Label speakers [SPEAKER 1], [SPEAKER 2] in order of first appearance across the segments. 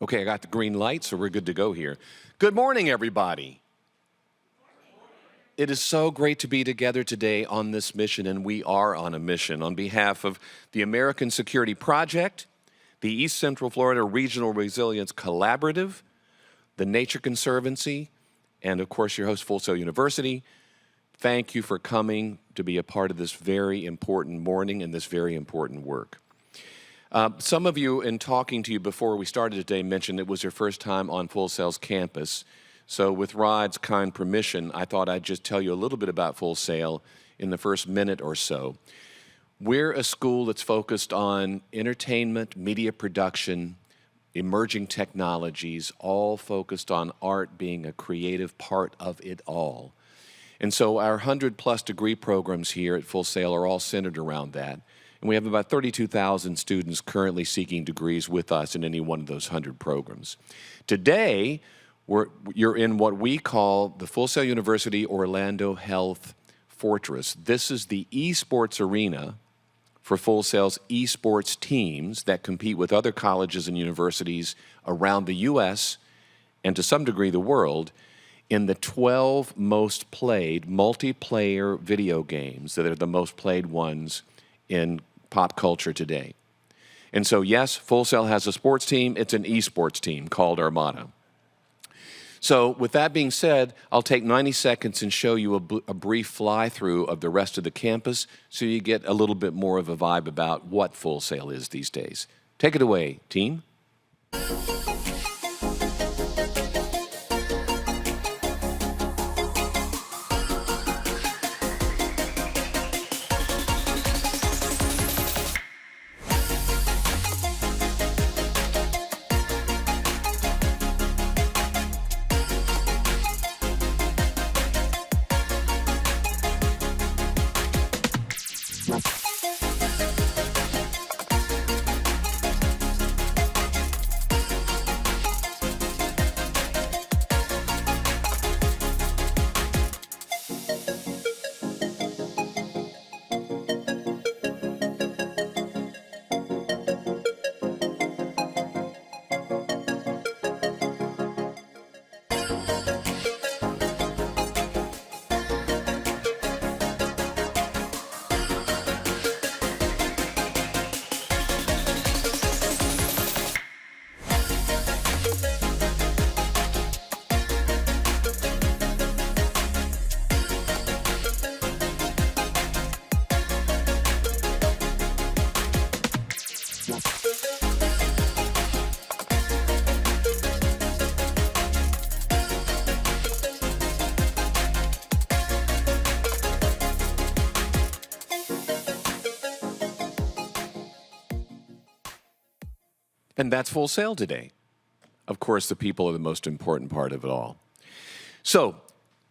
[SPEAKER 1] Okay, I got the green light, so we're good to go here. Good morning, everybody. It is so great to be together today on this mission, and we are on a mission on behalf of the American Security Project, the East Central Florida Regional Resilience Collaborative, the Nature Conservancy, and of course your host, Full Sail University. Thank you for coming to be a part of this very important morning and this very important work. Some of you, in talking to you before we started today, mentioned it was your first time on Full Sail's campus. So with Rod's kind permission, I thought I'd just tell you a little bit about Full Sail in the first minute or so. We're a school that's focused on entertainment, media production, emerging technologies, all focused on art being a creative part of it all. And so our 100-plus degree programs here at Full Sail are all centered around that. And we have about 32,000 students currently seeking degrees with us in any one of those 100 programs. Today, you're in what we call the Full Sail University Orlando Health Fortress. This is the esports arena for Full Sail's esports teams that compete with other colleges and universities around the U.S. and to some degree the world in the 12 most played multiplayer video games that are the most played ones in pop culture today. And so, yes, Full Sail has a sports team. It's an esports team called Armada. So with that being said, I'll take 90 seconds and show you a brief fly-through of the rest of the campus so you get a little bit more of a vibe about what Full Sail is these days. Take it away, team. And that's Full Sail today. Of course, the people are the most important part of it all. So,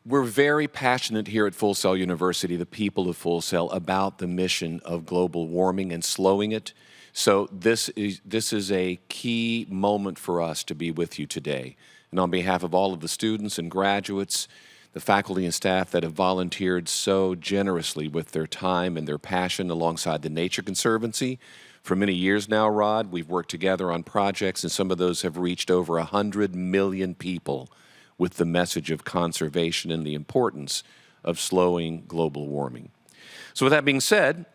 [SPEAKER 1] we're very passionate here at Full Sail University, the people of Full Sail, about the mission of global warming and slowing it. So this is a key moment for us to be with you today. And on behalf of all of the students and graduates, the faculty and staff that have volunteered so generously with their time and their passion alongside the Nature Conservancy, for many years now, Rod, we've worked together on projects, and some of those have reached over 100 million people with the message of conservation and the importance of slowing global warming. So with that being said,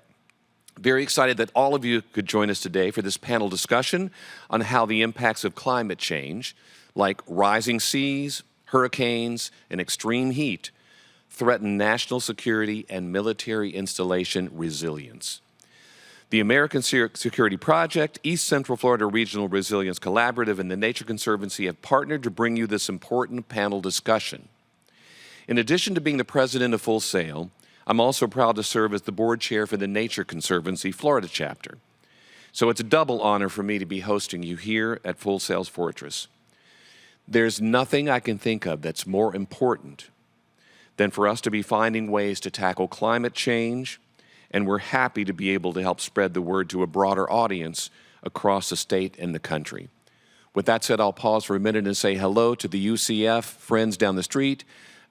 [SPEAKER 1] very excited that all of you could join us today for this panel discussion on how the impacts of climate change, like rising seas, hurricanes, and extreme heat, threaten national security and military installation resilience. The American Security Project, East Central Florida Regional Resilience Collaborative, and the Nature Conservancy have partnered to bring you this important panel discussion. In addition to being the president of Full Sail, I'm also proud to serve as the board chair for the Nature Conservancy Florida chapter. So it's a double honor for me to be hosting you here at Full Sail's Fortress. There's nothing I can think of that's more important than for us to be finding ways to tackle climate change, and we're happy to be able to help spread the word to a broader audience across the state and the country. With that said, I'll pause for a minute and say hello to the UCF friends down the street,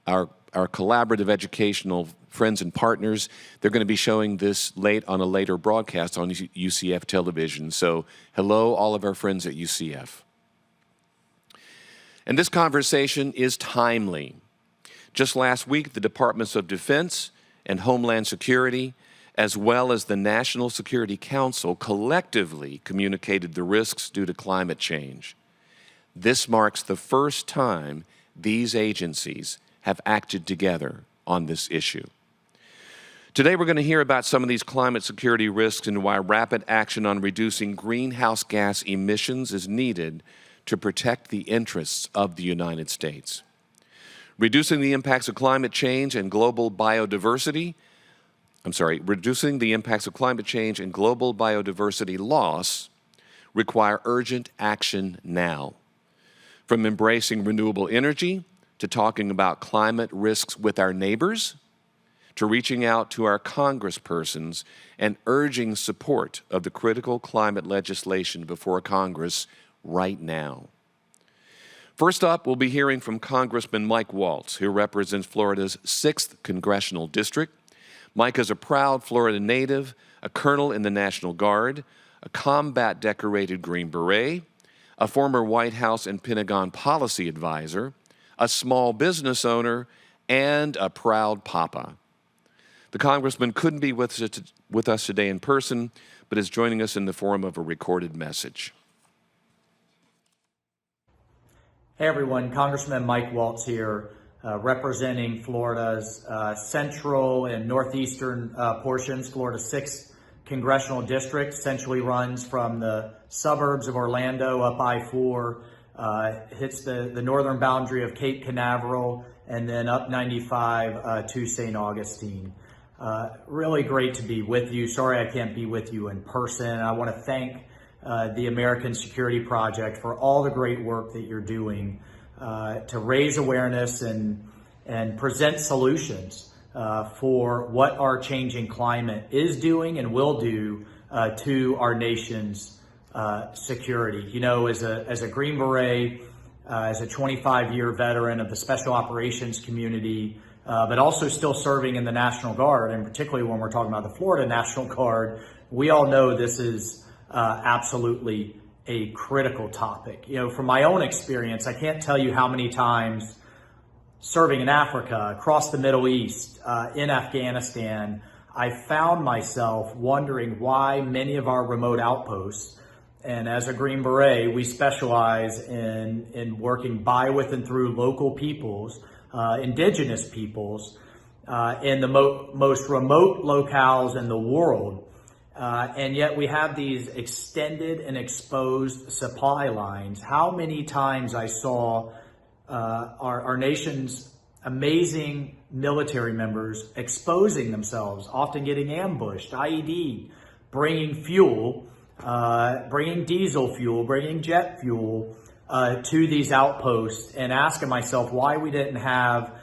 [SPEAKER 1] our collaborative educational friends and partners. They're going to be showing this on a later broadcast on UCF television. So hello, all of our friends at UCF. And this conversation is timely. Just last week, the Departments of Defense and Homeland Security, as well as the National Security Council, collectively communicated the risks due to climate change. This marks the first time these agencies have acted together on this issue. Today, we're going to hear about some of these climate security risks and why rapid action on reducing greenhouse gas emissions is needed to protect the interests of the United States. Reducing the impacts of climate change and global biodiversity loss require urgent action now. From embracing renewable energy to talking about climate risks with our neighbors, to reaching out to our congresspersons and urging support of the critical climate legislation before Congress right now. First up, we'll be hearing from Congressman Mike Waltz, who represents Florida's 6th Congressional District. Mike is a proud Florida native, a colonel in the National Guard, a combat-decorated Green Beret, a former White House and Pentagon policy advisor, a small business owner, and a proud papa. The Congressman couldn't be with us today in person, but is joining us in the form of a recorded message.
[SPEAKER 2] Hey everyone, Congressman Mike Waltz here, representing Florida's central and northeastern portions. Florida's 6th Congressional District essentially runs from the suburbs of Orlando up I-4, hits the northern boundary of Cape Canaveral, and then up 95 to St. Augustine. Really great to be with you. Sorry I can't be with you in person. I want to thank the American Security Project for all the great work that you're doing to raise awareness and present solutions for what our changing climate is doing and will do to our nation's security. You know, as a Green Beret, as a 25-year veteran of the Special Operations community, but also still serving in the National Guard, and particularly when we're talking about the Florida National Guard, we all know this is absolutely a critical topic. You know, from my own experience, I can't tell you how many times serving in Africa, across the Middle East, in Afghanistan, I found myself wondering why many of our remote outposts, and as a Green Beret, we specialize in working by, with, and through local peoples, indigenous peoples, in the most remote locales in the world. And yet we have these extended and exposed supply lines. How many times I saw our nation's amazing military members exposing themselves, often getting ambushed, IED, bringing fuel, bringing diesel fuel, bringing jet fuel to these outposts, and asking myself why we didn't have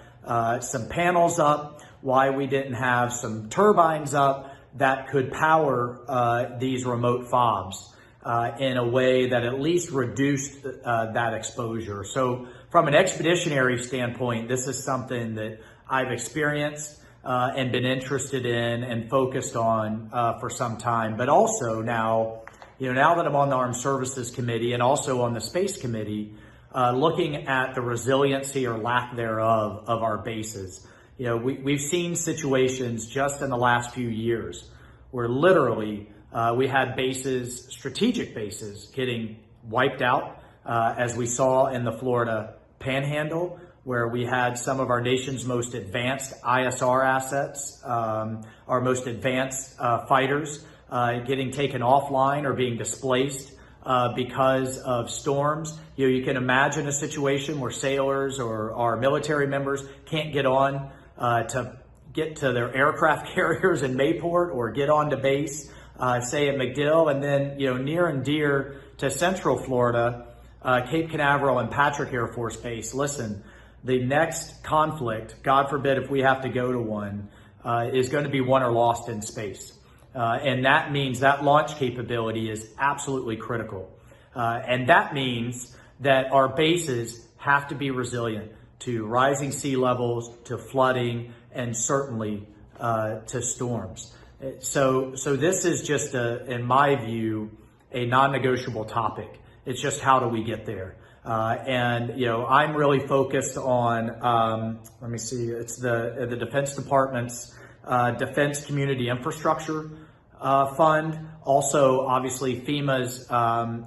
[SPEAKER 2] some panels up, why we didn't have some turbines up that could power these remote fobs in a way that at least reduced that exposure. So from an expeditionary standpoint, this is something that I've experienced and been interested in and focused on for some time. But also now, now that I'm on the Armed Services Committee and also on the Space Committee, looking at the resiliency or lack thereof of our bases. We've seen situations just in the last few years where literally we had bases, strategic bases, getting wiped out, as we saw in the Florida Panhandle, where we had some of our nation's most advanced ISR assets, our most advanced fighters getting taken offline or being displaced because of storms. You can imagine a situation where sailors or our military members can't get on to get to their aircraft carriers in Mayport or get on to base, say at MacDill, and then near and dear to Central Florida, Cape Canaveral and Patrick Air Force Base. Listen, the next conflict, God forbid if we have to go to one, is going to be won or lost in space. And that means that launch capability is absolutely critical. And that means that our bases have to be resilient to rising sea levels, to flooding, and certainly to storms. So this is just, in my view, a non-negotiable topic. It's just how do we get there? And I'm really focused on, let me see, it's the Defense Department's Defense Community Infrastructure Fund, also obviously FEMA's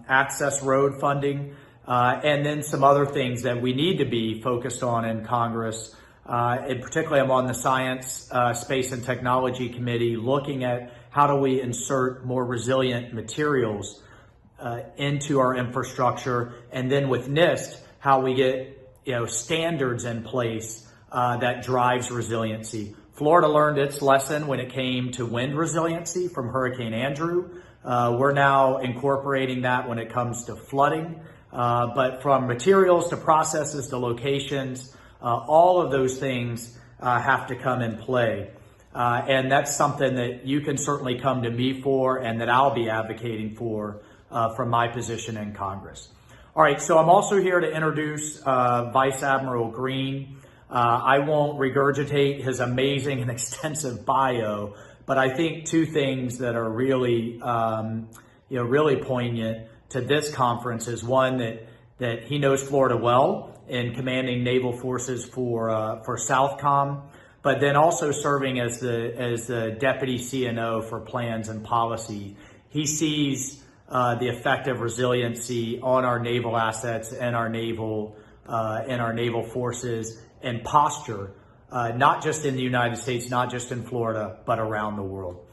[SPEAKER 2] Access Road funding, and then some other things that we need to be focused on in Congress. And particularly I'm on the Science, Space and Technology Committee looking at how do we insert more resilient materials into our infrastructure, and then with NIST, how we get standards in place that drives resiliency. Florida learned its lesson when it came to wind resiliency from Hurricane Andrew. We're now incorporating that when it comes to flooding, but from materials to processes to locations, all of those things have to come in play. And that's something that you can certainly come to me for and that I'll be advocating for from my position in Congress. All right, so I'm also here to introduce Vice Admiral Green. I won't regurgitate his amazing and extensive bio, but I think two things that are really, really poignant to this conference is one that he knows Florida well in commanding naval forces for Southcom, but then also serving as the deputy CNO for plans and policy. He sees the effect of resiliency on our naval assets and our naval forces and posture, not just in the United States, not just in Florida, but around the world.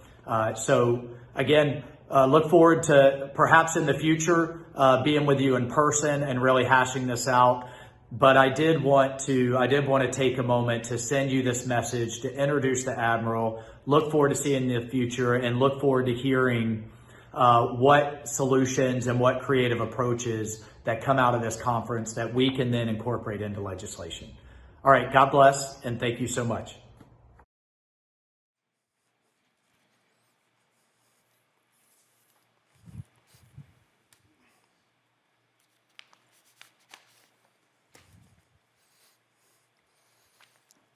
[SPEAKER 2] So again, look forward to perhaps in the future being with you in person and really hashing this out. But I did want to take a moment to send you this message, to introduce the Admiral. Look forward to seeing you in the future, and look forward to hearing what solutions and what creative approaches that come out of this conference that we can then incorporate into legislation. All right, God bless, and thank you so much.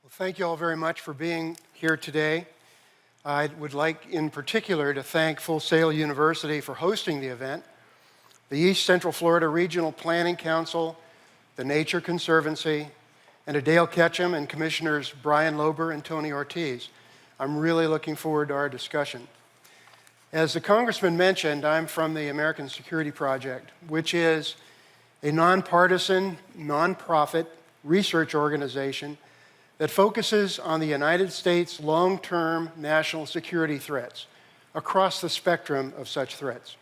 [SPEAKER 3] Well, thank you all very much for being here today. I would like in particular to thank Full Sail University for hosting the event, the East Central Florida Regional Planning Council, the Nature Conservancy, and Dale Ketchum and Commissioners Brian Lober and Tony Ortiz. I'm really looking forward to our discussion. As the Congressman mentioned, I'm from the American Security Project, which is a nonpartisan, nonprofit research organization that focuses on the United States' long-term national security threats across the spectrum of such threats.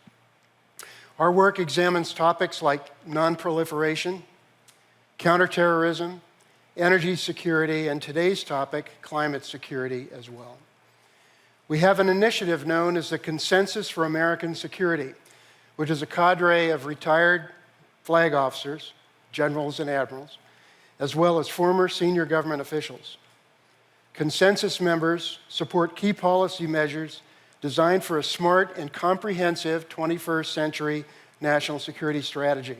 [SPEAKER 3] Our work examines topics like nonproliferation, counterterrorism, energy security, and today's topic, climate security as well. We have an initiative known as the Consensus for American Security, which is a cadre of retired flag officers, generals and admirals, as well as former senior government officials. Consensus members support key policy measures designed for a smart and comprehensive 21st century national security strategy.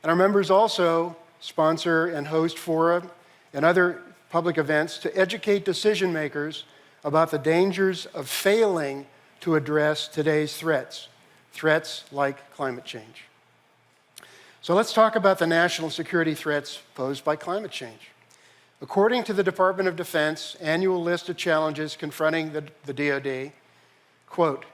[SPEAKER 3] And our members also sponsor and host fora and other public events to educate decision makers about the dangers of failing to address today's threats like climate change. So let's talk about the national security threats posed by climate change. According to the Department of Defense annual list of challenges confronting the DoD, quote,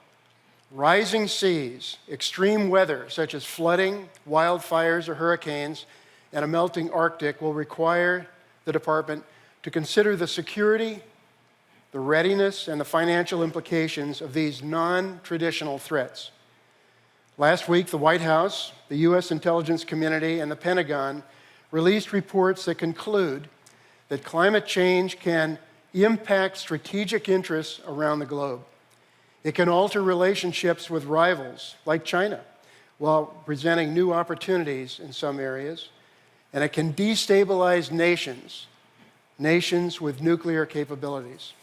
[SPEAKER 3] rising seas, extreme weather such as flooding, wildfires or hurricanes, and a melting Arctic will require the department to consider the security, the readiness, and the financial implications of these non-traditional threats. Last week, the White House, the U.S. intelligence community, and the Pentagon released reports that conclude that climate change can impact strategic interests around the globe. It can alter relationships with rivals like China while presenting new opportunities in some areas, and it can destabilize nations with nuclear capabilities.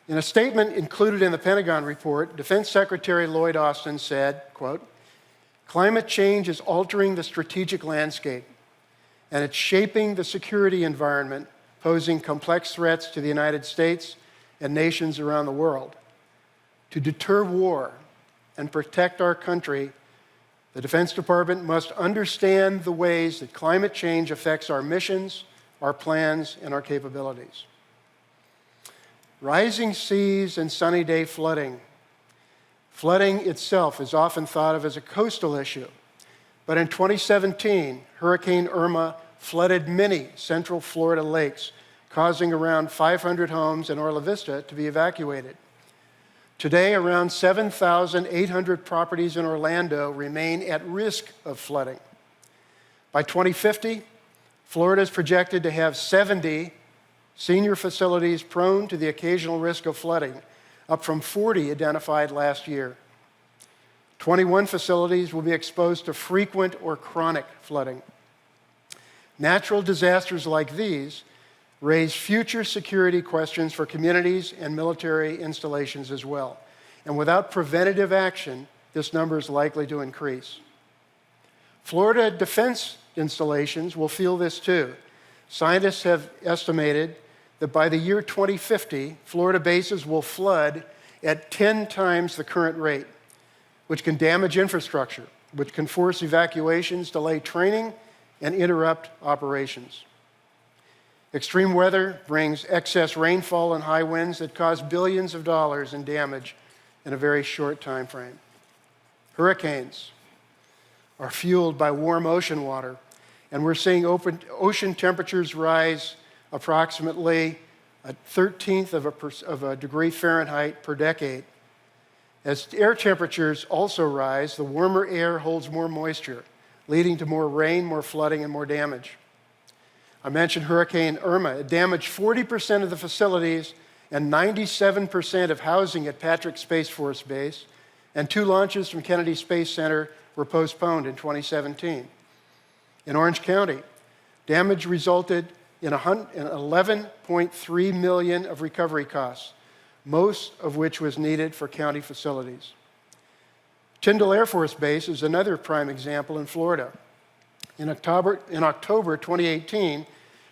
[SPEAKER 3] In a statement included in the Pentagon report, Defense Secretary Lloyd Austin said, quote, climate change is altering the strategic landscape, and it's shaping the security environment, posing complex threats to the United States and nations around the world. To deter war and protect our country, The Defense Department must understand the ways that climate change affects our missions, our plans, and our capabilities. Rising seas and sunny day flooding. Flooding itself is often thought of as a coastal issue, but in 2017, Hurricane Irma flooded many central Florida lakes, causing around 500 homes in Orla Vista to be evacuated. Today, around 7,800 properties in Orlando remain at risk of flooding. By 2050, Florida is projected to have 70 senior facilities prone to the occasional risk of flooding, up from 40 identified last year. 21 facilities will be exposed to frequent or chronic flooding. Natural disasters like these raise future security questions for communities and military installations as well. And without preventative action, this number is likely to increase. Florida defense installations will feel this too. Scientists have estimated that by the year 2050, Florida bases will flood at 10 times the current rate, which can damage infrastructure, which can force evacuations, delay training, and interrupt operations. Extreme weather brings excess rainfall and high winds that cause billions of dollars in damage in a very short time frame. Hurricanes are fueled by warm ocean water, and we're seeing ocean temperatures rise approximately a 1/13 of a degree Fahrenheit per decade. As air temperatures also rise, the warmer air holds more moisture, leading to more rain, more flooding, and more damage. I mentioned Hurricane Irma. It damaged 40% of the facilities and 97% of housing at Patrick Space Force Base, and 2 launches from Kennedy Space Center were postponed in 2017. In Orange County, damage resulted in $11.3 million of recovery costs, most of which was needed for county facilities. Tyndall Air Force Base is another prime example in Florida. In October 2018,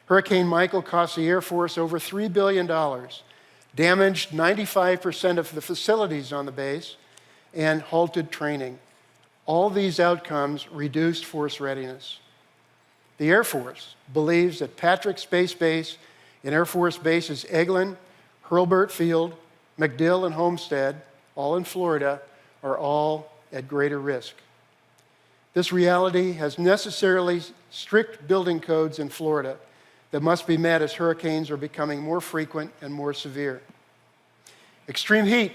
[SPEAKER 3] Hurricane Michael cost the Air Force over $3 billion, damaged 95% of the facilities on the base, and halted training. All these outcomes reduced force readiness. The Air Force believes that Patrick Space Base and Air Force Bases Eglin, Hurlburt Field, MacDill, and Homestead, all in Florida, are all at greater risk. This reality has necessarily strict building codes in Florida that must be met as hurricanes are becoming more frequent and more severe. Extreme heat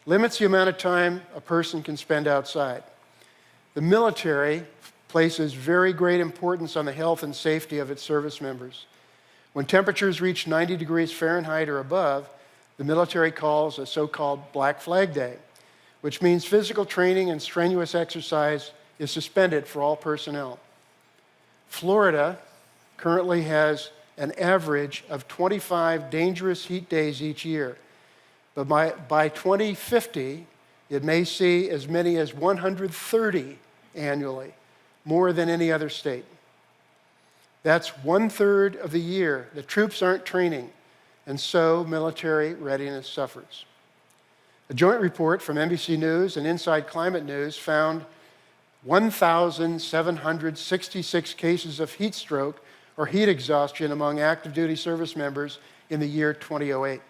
[SPEAKER 3] limits the amount of time a person can spend outside. The military places very great importance on the health and safety of its service members. When temperatures reach 90 degrees Fahrenheit or above, the military calls a so-called Black Flag Day, which means physical training and strenuous exercise is suspended for all personnel. Florida currently has an average of 25 dangerous heat days each year, but by 2050, it may see as many as 130 annually, more than any other state. That's 1/3 of the year the troops aren't training, and so military readiness suffers. A joint report from NBC News and Inside Climate News found 1,766 cases of heat stroke or heat exhaustion among active duty service members in the year 2008.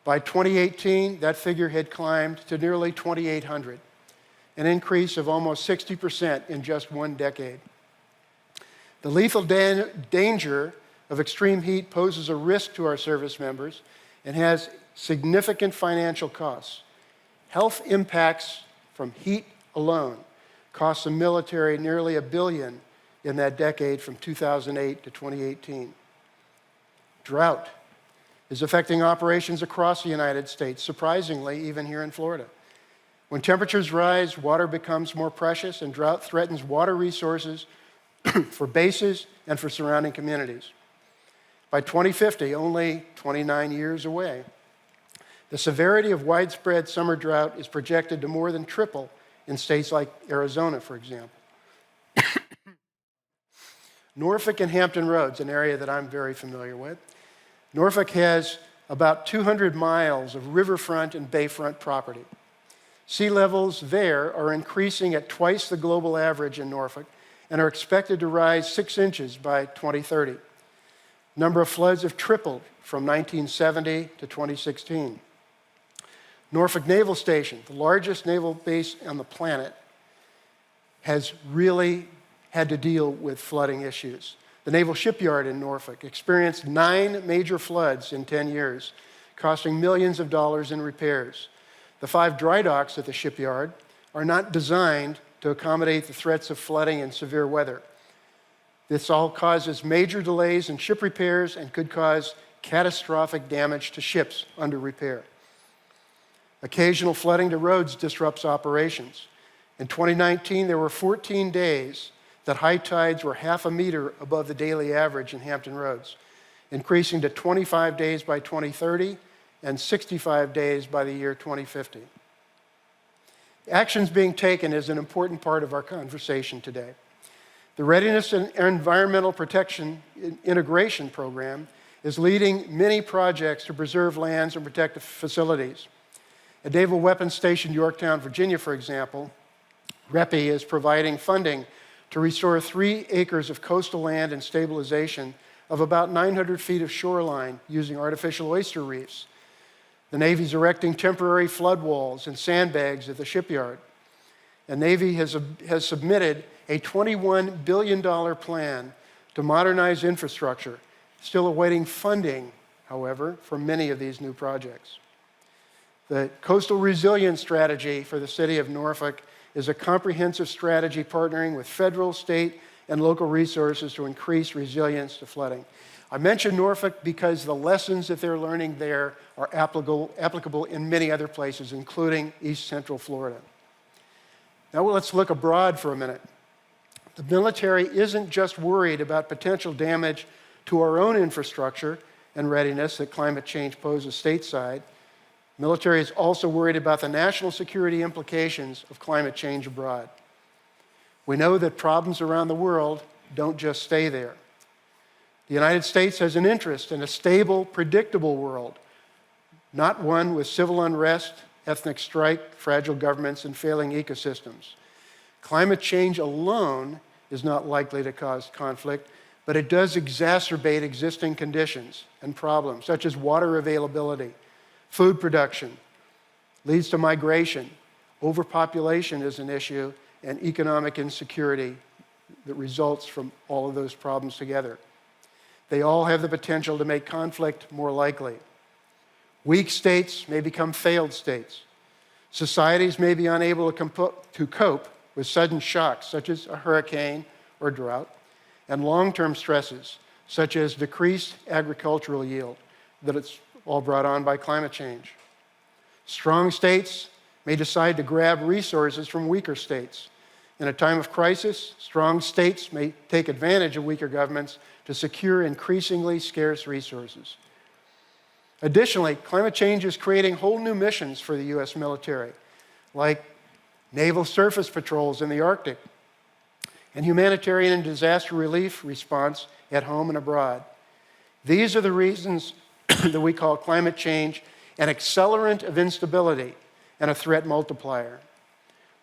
[SPEAKER 3] By 2018, that figure had climbed to nearly 2,800, an increase of almost 60% in just one decade. The lethal danger of extreme heat poses a risk to our service members and has significant financial costs. Health impacts from heat alone cost the military nearly $1 billion in that decade from 2008 to 2018. Drought is affecting operations across the United States, surprisingly, even here in Florida. When temperatures rise, water becomes more precious, and drought threatens water resources for bases and for surrounding communities. By 2050, only 29 years away, the severity of widespread summer drought is projected to more than triple in states like Arizona, for example. Norfolk and Hampton Roads, an area that I'm very familiar with. Norfolk has about 200 miles of riverfront and bayfront property. Sea levels there are increasing at twice the global average in Norfolk and are expected to rise 6 inches by 2030. Number of floods have tripled from 1970 to 2016. Norfolk Naval Station, the largest naval base on the planet, has really had to deal with flooding issues. The Naval Shipyard in Norfolk experienced 9 major floods in 10 years, costing millions of dollars in repairs. The 5 dry docks at the shipyard are not designed to accommodate the threats of flooding and severe weather. This all causes major delays in ship repairs and could cause catastrophic damage to ships under repair. Occasional flooding to roads disrupts operations. In 2019, there were 14 days that high tides were half a meter above the daily average in Hampton Roads, increasing to 25 days by 2030 and 65 days by the year 2050. Actions being taken is an important part of our conversation today. The Readiness and Environmental Protection Integration Program is leading many projects to preserve lands and protect facilities. At Naval Weapons Station, Yorktown, Virginia, for example, REPI is providing funding to restore 3 acres of coastal land and stabilization of about 900 feet of shoreline using artificial oyster reefs. The Navy's erecting temporary flood walls and sandbags at the shipyard. The Navy has submitted a $21 billion plan to modernize infrastructure, still awaiting funding, however, for many of these new projects. The Coastal Resilience Strategy for the City of Norfolk is a comprehensive strategy partnering with federal, state, and local resources to increase resilience to flooding. I mention Norfolk because the lessons that they're learning there are applicable in many other places, including East Central Florida. Now let's look abroad for a minute. The military isn't just worried about potential damage to our own infrastructure and readiness that climate change poses stateside. The military is also worried about the national security implications of climate change abroad. We know that problems around the world don't just stay there. The United States has an interest in a stable, predictable world, not one with civil unrest, ethnic strife, fragile governments, and failing ecosystems. Climate change alone is not likely to cause conflict, but it does exacerbate existing conditions and problems, such as water availability, food production, leads to migration. Overpopulation is an issue, and economic insecurity that results from all of those problems together. They all have the potential to make conflict more likely. Weak states may become failed states. Societies may be unable to cope with sudden shocks, such as a hurricane or drought, and long-term stresses, such as decreased agricultural yield, that it's all brought on by climate change. Strong states may decide to grab resources from weaker states. In a time of crisis, strong states may take advantage of weaker governments to secure increasingly scarce resources. Additionally, climate change is creating whole new missions for the U.S. military, like naval surface patrols in the Arctic and humanitarian and disaster relief response at home and abroad. These are the reasons that we call climate change an accelerant of instability and a threat multiplier.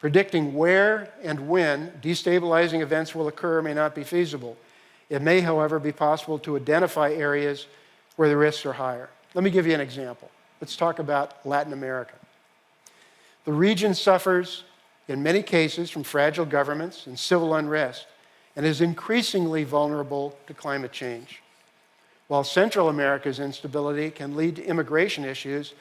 [SPEAKER 3] Predicting where and when destabilizing events will occur may not be feasible. It may, however, be possible to identify areas where the risks are higher. Let me give you an example. Let's talk about Latin America. The region suffers, in many cases, from fragile governments and civil unrest, and is increasingly vulnerable to climate change. While Central America's instability can lead to immigration issues,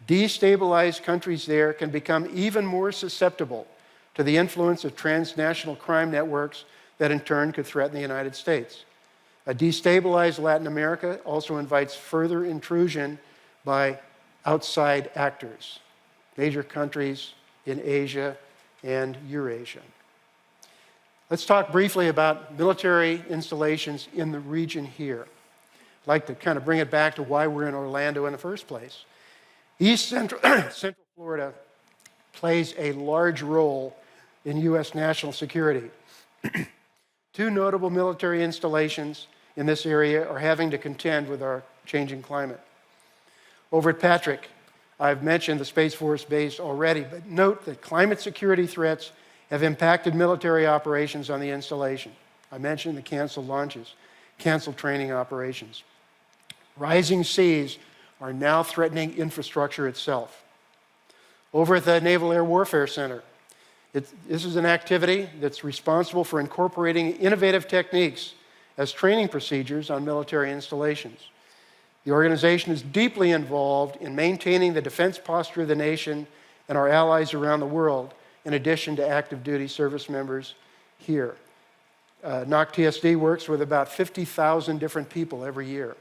[SPEAKER 3] destabilized countries there can become even more susceptible to the influence of transnational crime networks that in turn could threaten the United States. A destabilized Latin America also invites further intrusion by outside actors, major countries in Asia and Eurasia. Let's talk briefly about military installations in the region here. I'd like to kind of bring it back to why we're in Orlando in the first place. East Central Florida plays a large role in U.S. national security. 2 notable military installations in this area are having to contend with our changing climate. Over at Patrick, I've mentioned the Space Force Base already, but note that climate security threats have impacted military operations on the installation. I mentioned the canceled launches, canceled training operations. Rising seas are now threatening infrastructure itself. Over at the Naval Air Warfare Center, this is an activity that's responsible for incorporating innovative techniques as training procedures on military installations. The organization is deeply involved in maintaining the defense posture of the nation and our allies around the world, in addition to active duty service members here. NOC-TSD works with about 50,000 different people every year.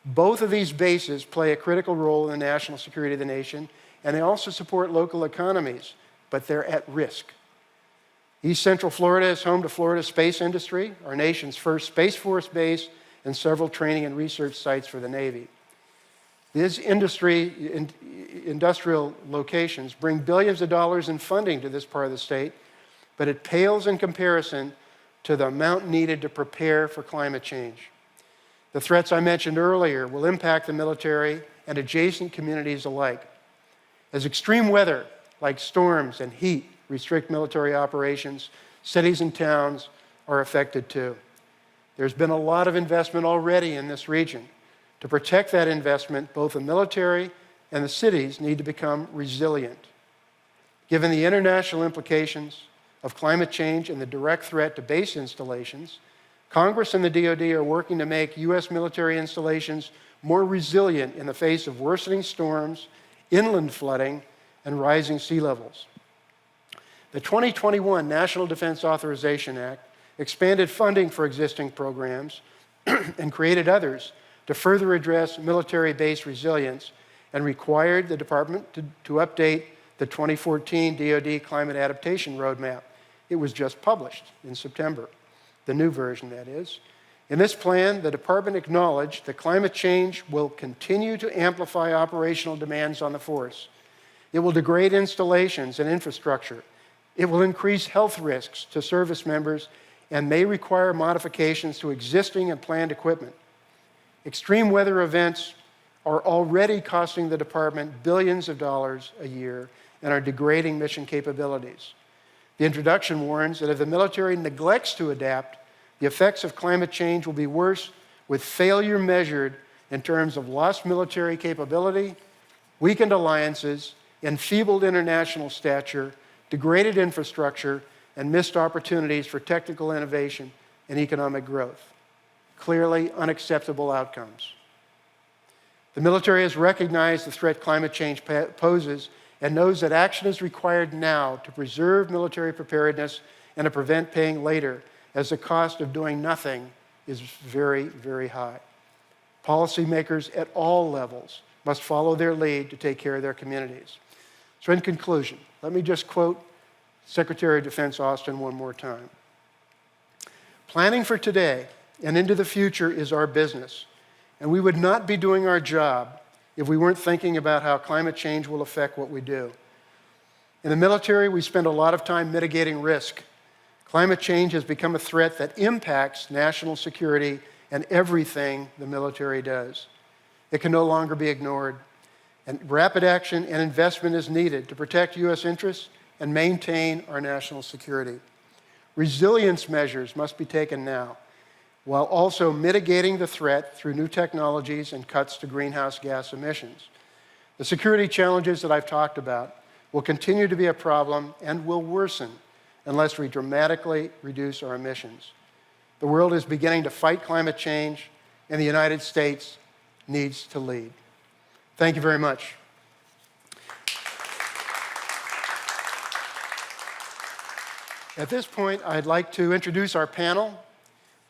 [SPEAKER 3] Both of these bases play a critical role in the national security of the nation, and they also support local economies, but they're at risk. East Central Florida is home to Florida's space industry, our nation's first Space Force base, and several training and research sites for the Navy. These industrial locations bring billions of dollars in funding to this part of the state, but it pales in comparison to the amount needed to prepare for climate change. The threats I mentioned earlier will impact the military and adjacent communities alike. As extreme weather, like storms and heat, restrict military operations, cities and towns are affected too. There's been a lot of investment already in this region. To protect that investment, both the military and the cities need to become resilient. Given the international implications of climate change and the direct threat to base installations, Congress and the DoD are working to make U.S. military installations more resilient in the face of worsening storms, inland flooding, and rising sea levels. The 2021 National Defense Authorization Act expanded funding for existing programs and created others to further address military base resilience, and required the department to update the 2014 DoD Climate Adaptation Roadmap. It was just published in September, the new version, that is. In this plan, the department acknowledged that climate change will continue to amplify operational demands on the force. It will degrade installations and infrastructure. It will increase health risks to service members and may require modifications to existing and planned equipment. Extreme weather events are already costing the department billions of dollars a year and are degrading mission capabilities. The introduction warns that if the military neglects to adapt, the effects of climate change will be worse, with failure measured in terms of lost military capability, weakened alliances, enfeebled international stature, degraded infrastructure, and missed opportunities for technical innovation and economic growth. Clearly unacceptable outcomes. The military has recognized the threat climate change poses and knows that action is required now to preserve military preparedness and to prevent paying later, as the cost of doing nothing is very, very high. Policymakers at all levels must follow their lead to take care of their communities. So in conclusion, let me just quote Secretary of Defense Austin one more time. Planning for today and into the future is our business, and we would not be doing our job if we weren't thinking about how climate change will affect what we do. In the military, we spend a lot of time mitigating risk. Climate change has become a threat that impacts national security and everything the military does. It can no longer be ignored, and rapid action and investment is needed to protect U.S. interests and maintain our national security. Resilience measures must be taken now, while also mitigating the threat through new technologies and cuts to greenhouse gas emissions. The security challenges that I've talked about will continue to be a problem and will worsen unless we dramatically reduce our emissions. The world is beginning to fight climate change, and the United States needs to lead. Thank you very much. At this point, I'd like to introduce our panel.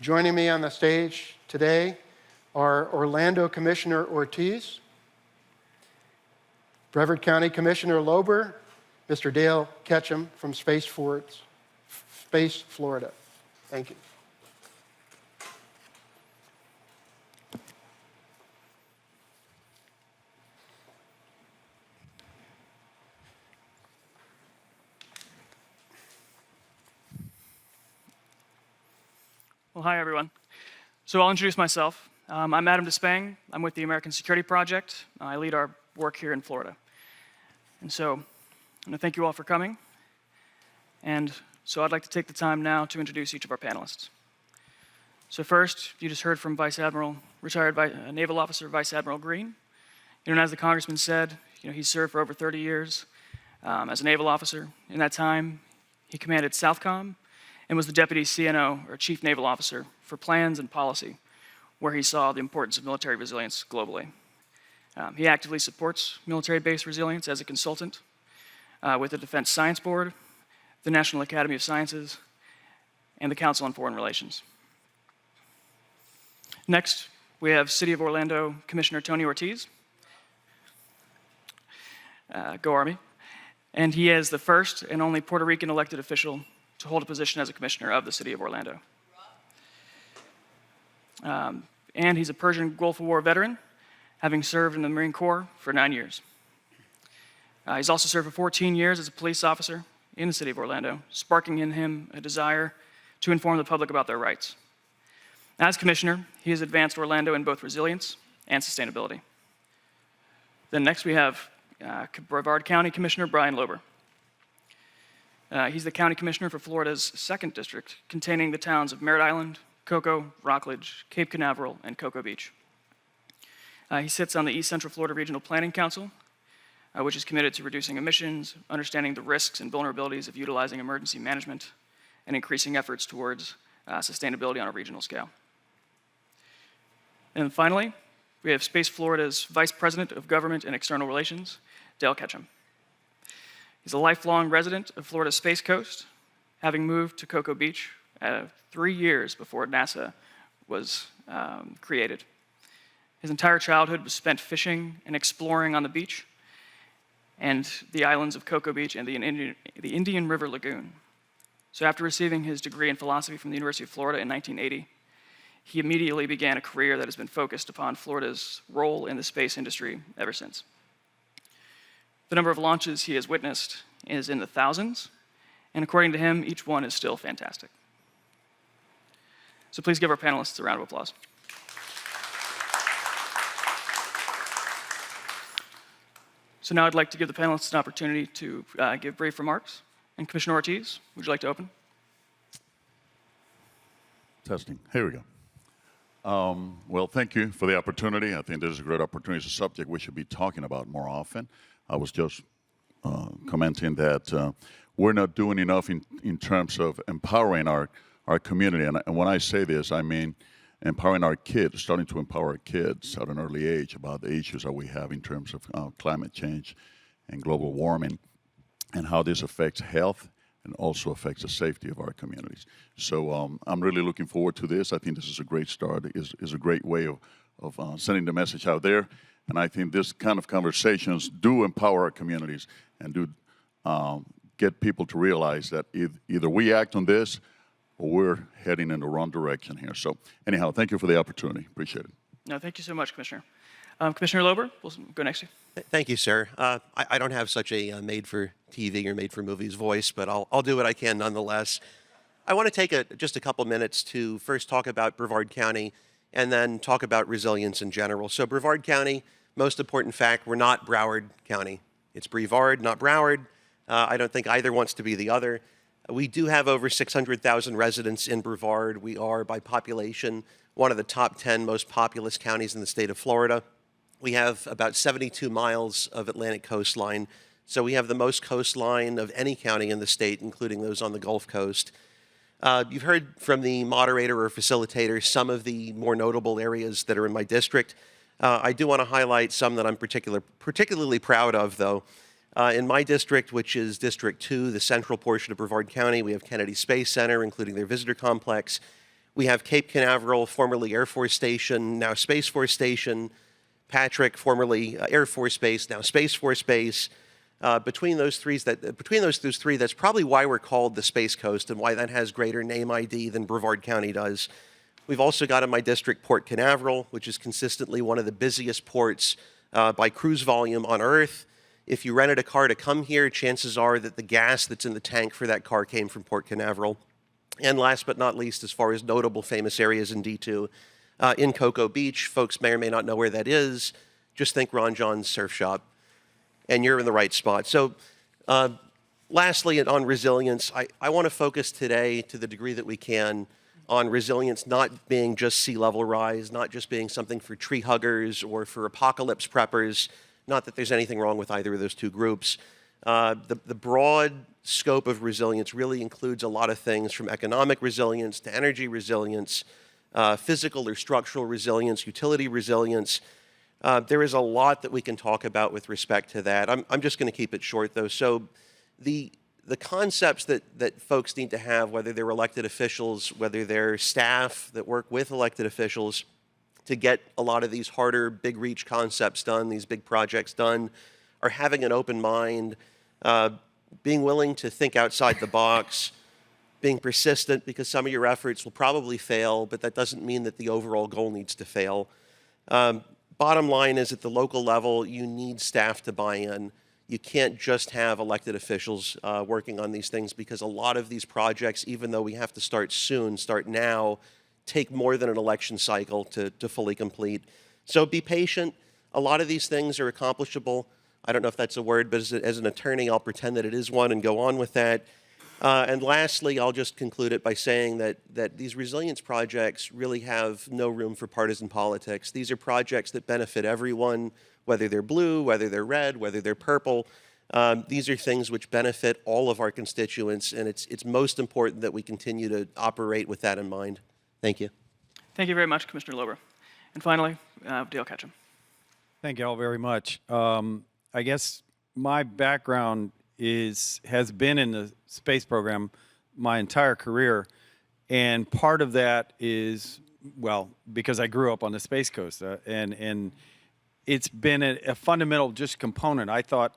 [SPEAKER 3] Joining me on the stage today are Orlando Commissioner Ortiz, Brevard County Commissioner Lober, Mr. Dale Ketchum from Space, Florida. Thank you.
[SPEAKER 4] Well, hi, everyone. So I'll introduce myself. I'm Adam Despang. I'm with the American Security Project. I lead our work here in Florida. And so I want to thank you all for coming. And so I'd like to take the time now to introduce each of our panelists. So first, you just heard from Vice Admiral, retired Naval Officer Vice Admiral Green. And as the Congressman said, he served for over 30 years as a naval officer. In that time, he commanded SOUTHCOM and was the Deputy CNO, or Chief Naval Officer, for Plans and Policy, where he saw the importance of military resilience globally. He actively supports military base resilience as a consultant with the Defense Science Board, the National Academy of Sciences, and the Council on Foreign Relations. Next, we have City of Orlando Commissioner Tony Ortiz. Go Army. And he is the first and only Puerto Rican elected official to hold a position as a commissioner of the City of Orlando. And he's a Persian Gulf War veteran, having served in the Marine Corps for 9 years. He's also served for 14 years as a police officer in the City of Orlando, sparking in him a desire to inform the public about their rights. As commissioner, he has advanced Orlando in both resilience and sustainability. Then next we have Brevard County Commissioner Brian Lober. He's the county commissioner for Florida's 2nd district, containing the towns of Merritt Island, Cocoa, Rockledge, Cape Canaveral, and Cocoa Beach. He sits on the East Central Florida Regional Planning Council, which is committed to reducing emissions, understanding the risks and vulnerabilities of utilizing emergency management, and increasing efforts towards sustainability on a regional scale. And finally, we have Space Florida's Vice President of Government and External Relations, Dale Ketchum. He's a lifelong resident of Florida's Space Coast, having moved to Cocoa Beach 3 years before NASA was created. His entire childhood was spent fishing and exploring on the beach and the islands of Cocoa Beach and the Indian River Lagoon. So after receiving his degree in philosophy from the University of Florida in 1980, he immediately began a career that has been focused upon Florida's role in the space industry ever since. The number of launches he has witnessed is in the thousands, and according to him, each one is still fantastic. So please give our panelists a round of applause. So now I'd like to give the panelists an opportunity to give brief remarks. And Commissioner Ortiz, would you like to open?
[SPEAKER 5] Testing. Here we go. Well, thank you for the opportunity. I think this is a great opportunity. It's a subject we should be talking about more often. I was just commenting that we're not doing enough in terms of empowering our community. And when I say this, I mean empowering our kids, starting to empower our kids at an early age about the issues that we have in terms of climate change and global warming and how this affects health and also affects the safety of our communities. So I'm really looking forward to this. I think this is a great start. Is a great way of sending the message out there. And I think this kind of conversations do empower our communities and do get people to realize that either we act on this or we're heading in the wrong direction here. So anyhow, thank you for the opportunity. Appreciate it.
[SPEAKER 4] No, thank you so much, Commissioner. Commissioner Lober, we'll go next to you.
[SPEAKER 6] Thank you, sir. I don't have such a made-for-TV or made-for-movies voice, but I'll do what I can nonetheless. I want to take just a couple minutes to first talk about Brevard County and then talk about resilience in general. So Brevard County, most important fact, we're not Broward County. It's Brevard, not Broward. I don't think either wants to be the other. We do have over 600,000 residents in Brevard. We are, by population, one of the top 10 most populous counties in the state of Florida. We have about 72 miles of Atlantic coastline, so we have the most coastline of any county in the state, including those on the Gulf Coast. You've heard from the moderator or facilitator some of the more notable areas that are in my district. I do want to highlight some that I'm particularly proud of, though. In my district, which is District 2, the central portion of Brevard County, we have Kennedy Space Center, including their visitor complex. We have Cape Canaveral, formerly Air Force Station, now Space Force Station. Patrick, formerly Air Force Base, now Space Force Base. Between those three, that's probably why we're called the Space Coast and why that has greater name ID than Brevard County does. We've also got in my district Port Canaveral, which is consistently one of the busiest ports by cruise volume on Earth. If you rented a car to come here, chances are that the gas that's in the tank for that car came from Port Canaveral. And last but not least, as far as notable famous areas in D2, in Cocoa Beach, folks may or may not know where that is. Just think Ron John's surf shop. and you're in the right spot. So lastly, on resilience, I want to focus today, to the degree that we can, on resilience not being just sea level rise, not just being something for tree huggers or for apocalypse preppers. Not that there's anything wrong with either of those two groups. The broad scope of resilience really includes a lot of things, from economic resilience to energy resilience, physical or structural resilience, utility resilience. There is a lot that we can talk about with respect to that. I'm just going to keep it short, though. So the concepts that folks need to have, whether they're elected officials, whether they're staff that work with elected officials, to get a lot of these harder, big reach concepts done, these big projects done, are having an open mind, being willing to think outside the box, being persistent, because some of your efforts will probably fail, but that doesn't mean that the overall goal needs to fail. Bottom line is, at the local level, you need staff to buy in. You can't just have elected officials working on these things, because a lot of these projects, even though we have to start soon, start now, take more than an election cycle to fully complete. So be patient. A lot of these things are accomplishable. I don't know if that's a word, but as an attorney, I'll pretend that it is one and go on with that. And lastly, I'll just conclude it by saying that these resilience projects really have no room for partisan politics. These are projects that benefit everyone, whether they're blue, whether they're red, whether they're purple. These are things which benefit all of our constituents, and it's most important that we continue to operate with that in mind. Thank you.
[SPEAKER 4] Thank you very much, Commissioner Lober. And finally, Dale Ketchum.
[SPEAKER 7] Thank you all very much. I guess my background has been in the space program my entire career, and part of that is, well, because I grew up on the Space Coast, and it's been a fundamental just component. I thought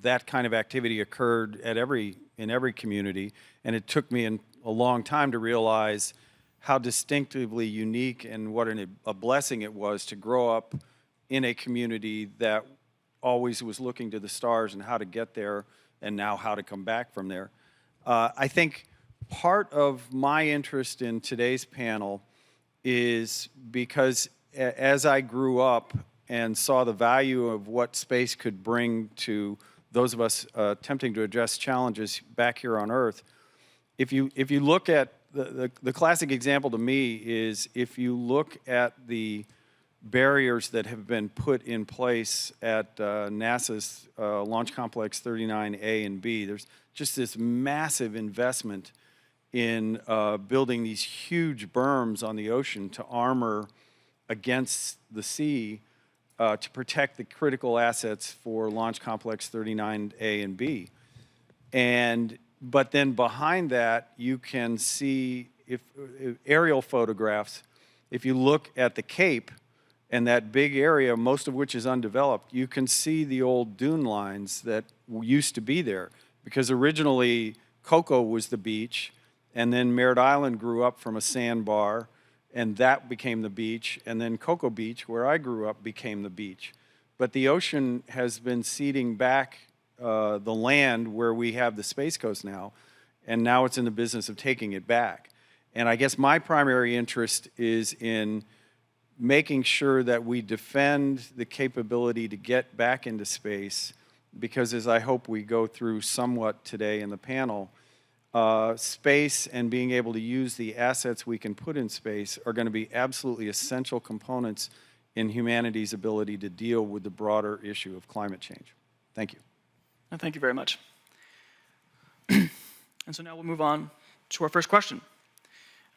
[SPEAKER 7] that kind of activity occurred in every community, and it took me a long time to realize how distinctively unique and what a blessing it was to grow up in a community that always was looking to the stars and how to get there, and now how to come back from there. I think part of my interest in today's panel is because as I grew up and saw the value of what space could bring to those of us attempting to address challenges back here on Earth, if you look at the classic example to me is, if you look at the barriers that have been put in place at NASA's Launch Complex 39A and B, there's just this massive investment in building these huge berms on the ocean to armor against the sea to protect the critical assets for Launch Complex 39A and B. But then behind that, you can see, if aerial photographs, if you look at the Cape and that big area, most of which is undeveloped, you can see the old dune lines that used to be there. Because originally, Cocoa was the beach, and then Merritt Island grew up from a sandbar, and that became the beach, and then Cocoa Beach, where I grew up, became the beach. But the ocean has been ceding back the land where we have the Space Coast now, and now it's in the business of taking it back. And I guess my primary interest is in making sure that we defend the capability to get back into space, because as I hope we go through somewhat today in the panel, space and being able to use the assets we can put in space are going to be absolutely essential components in humanity's ability to deal with the broader issue of climate change. Thank you.
[SPEAKER 4] Thank you very much. And so now we'll move on to our first question.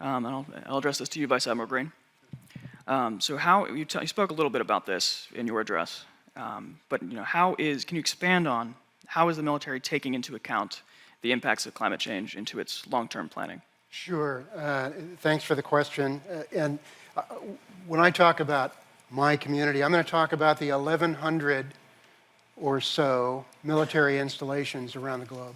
[SPEAKER 4] And I'll address this to you, Vice Admiral Green. So how you spoke a little bit about this in your address, but can you expand on how is the military taking into account the impacts of climate change into its long-term planning?
[SPEAKER 3] Sure. Thanks for the question. And when I talk about my community, I'm going to talk about the 1,100 or so military installations around the globe.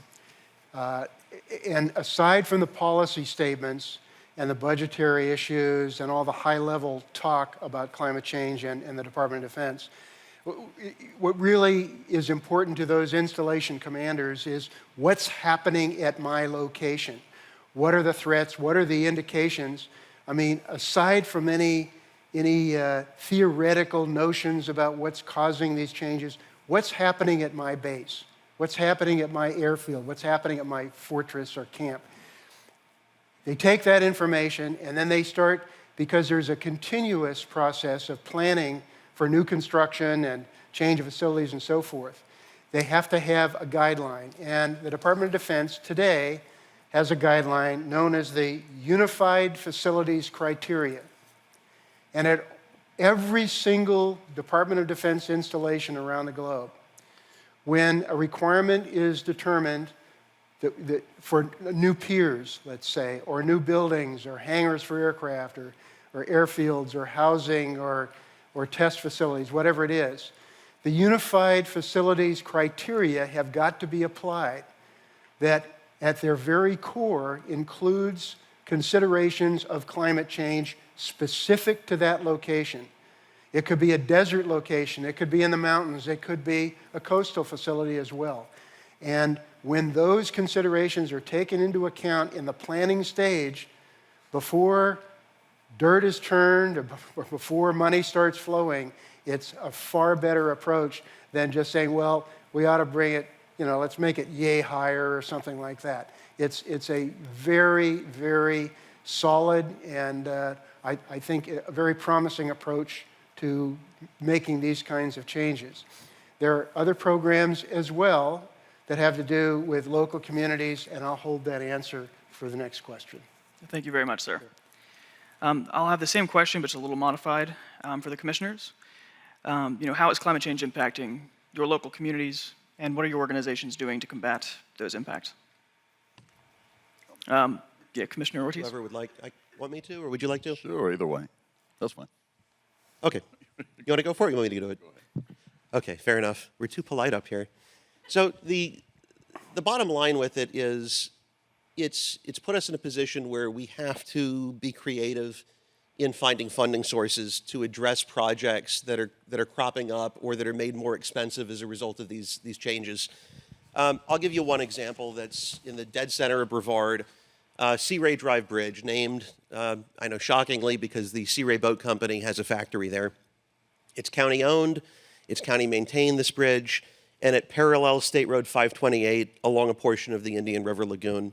[SPEAKER 3] And aside from the policy statements and the budgetary issues and all the high-level talk about climate change and the Department of Defense, what really is important to those installation commanders is what's happening at my location. What are the threats? What are the indications? I mean, aside from any theoretical notions about what's causing these changes, what's happening at my base? What's happening at my airfield? What's happening at my fortress or camp? They take that information and then they start, because there's a continuous process of planning for new construction and change of facilities and so forth. They have to have a guideline. And the Department of Defense today has a guideline known as the Unified Facilities Criteria. And at every single Department of Defense installation around the globe, when a requirement is determined for new piers, let's say, or new buildings, or hangars for aircraft, or airfields, or housing, or test facilities, whatever it is, the Unified Facilities Criteria have got to be applied that at their very core includes considerations of climate change specific to that location. It could be a desert location, it could be in the mountains, it could be a coastal facility as well. And when those considerations are taken into account in the planning stage, before dirt is turned or before money starts flowing, it's a far better approach than just saying, well, we ought to bring it, let's make it yay higher or something like that. It's a very, very solid and I think a very promising approach to making these kinds of changes. There are other programs as well that have to do with local communities, and I'll hold that answer for the next question.
[SPEAKER 4] Thank you very much, sir. I'll have the same question, but it's a little modified for the commissioners. How is climate change impacting your local communities, and what are your organizations doing to combat those impacts? Commissioner Ortiz.
[SPEAKER 6] Whoever would like, want me to, or would you like to?
[SPEAKER 5] Sure, either way. That's fine.
[SPEAKER 6] Okay. You want to go for it, or you want me to do it? Okay, fair enough. We're too polite up here. So the bottom line with it is it's put us in a position where we have to be creative in finding funding sources to address projects that are cropping up or that are made more expensive as a result of these changes. I'll give you one example that's in the dead center of Brevard. Sea Ray Drive Bridge, named, I know shockingly, because the Sea Ray Boat Company has a factory there. It's county owned, it's county maintained, this bridge, and it parallels State Road 528 along a portion of the Indian River Lagoon,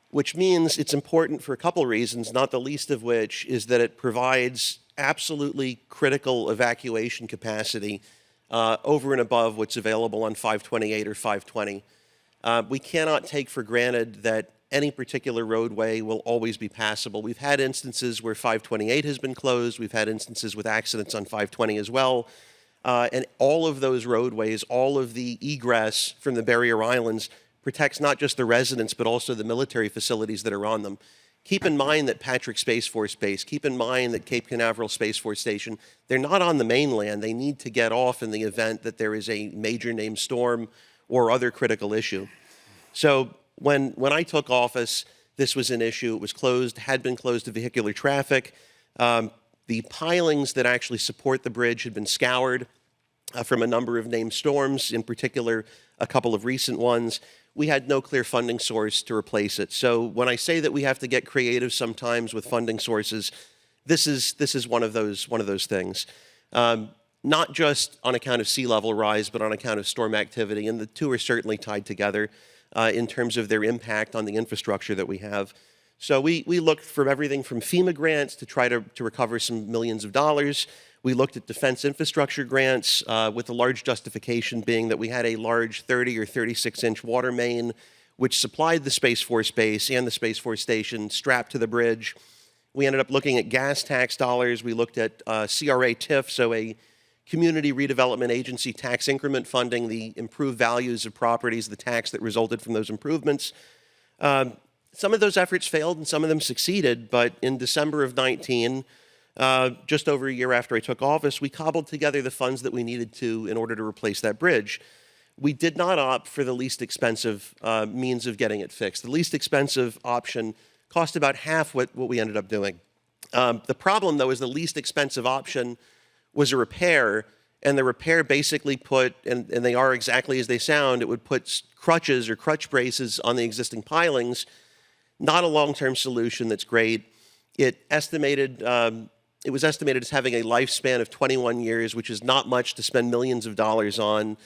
[SPEAKER 6] which means it's important for a couple reasons, not the least of which is that it provides absolutely critical evacuation capacity over and above what's available on 528 or 520. We cannot take for granted that any particular roadway will always be passable. We've had instances where 528 has been closed. We've had instances with accidents on 520 as well. And all of those roadways, all of the egress from the barrier islands protects not just the residents, but also the military facilities that are on them. Keep in mind that Patrick Space Force Base, keep in mind that Cape Canaveral Space Force Station, they're not on the mainland. They need to get off in the event that there is a major named storm or other critical issue. So when I took office, this was an issue. It was closed, had been closed to vehicular traffic. The pilings that actually support the bridge had been scoured from a number of named storms, in particular a couple of recent ones. We had no clear funding source to replace it. So when I say that we have to get creative sometimes with funding sources, this is one of those things. Not just on account of sea level rise, but on account of storm activity, and the two are certainly tied together in terms of their impact on the infrastructure that we have. So we looked from everything from FEMA grants to try to recover some millions of dollars. We looked at defense infrastructure grants with the large justification being that we had a large 30 or 36-inch water main which supplied the Space Force Base and the Space Force Station strapped to the bridge. We ended up looking at gas tax dollars. We looked at CRA TIF, so a Community Redevelopment Agency tax increment funding, the improved values of properties, the tax that resulted from those improvements. Some of those efforts failed and some of them succeeded, but in December of 19, just over a year after I took office, we cobbled together the funds that we needed to in order to replace that bridge. We did not opt for the least expensive means of getting it fixed. The least expensive option cost about half what we ended up doing. The problem, though, is the least expensive option was a repair, and the repair basically put, and they are exactly as they sound, it would put crutches or crutch braces on the existing pilings. Not a long-term solution that's great. It estimated It was estimated as having a lifespan of 21 years, which is not much to spend millions of dollars on.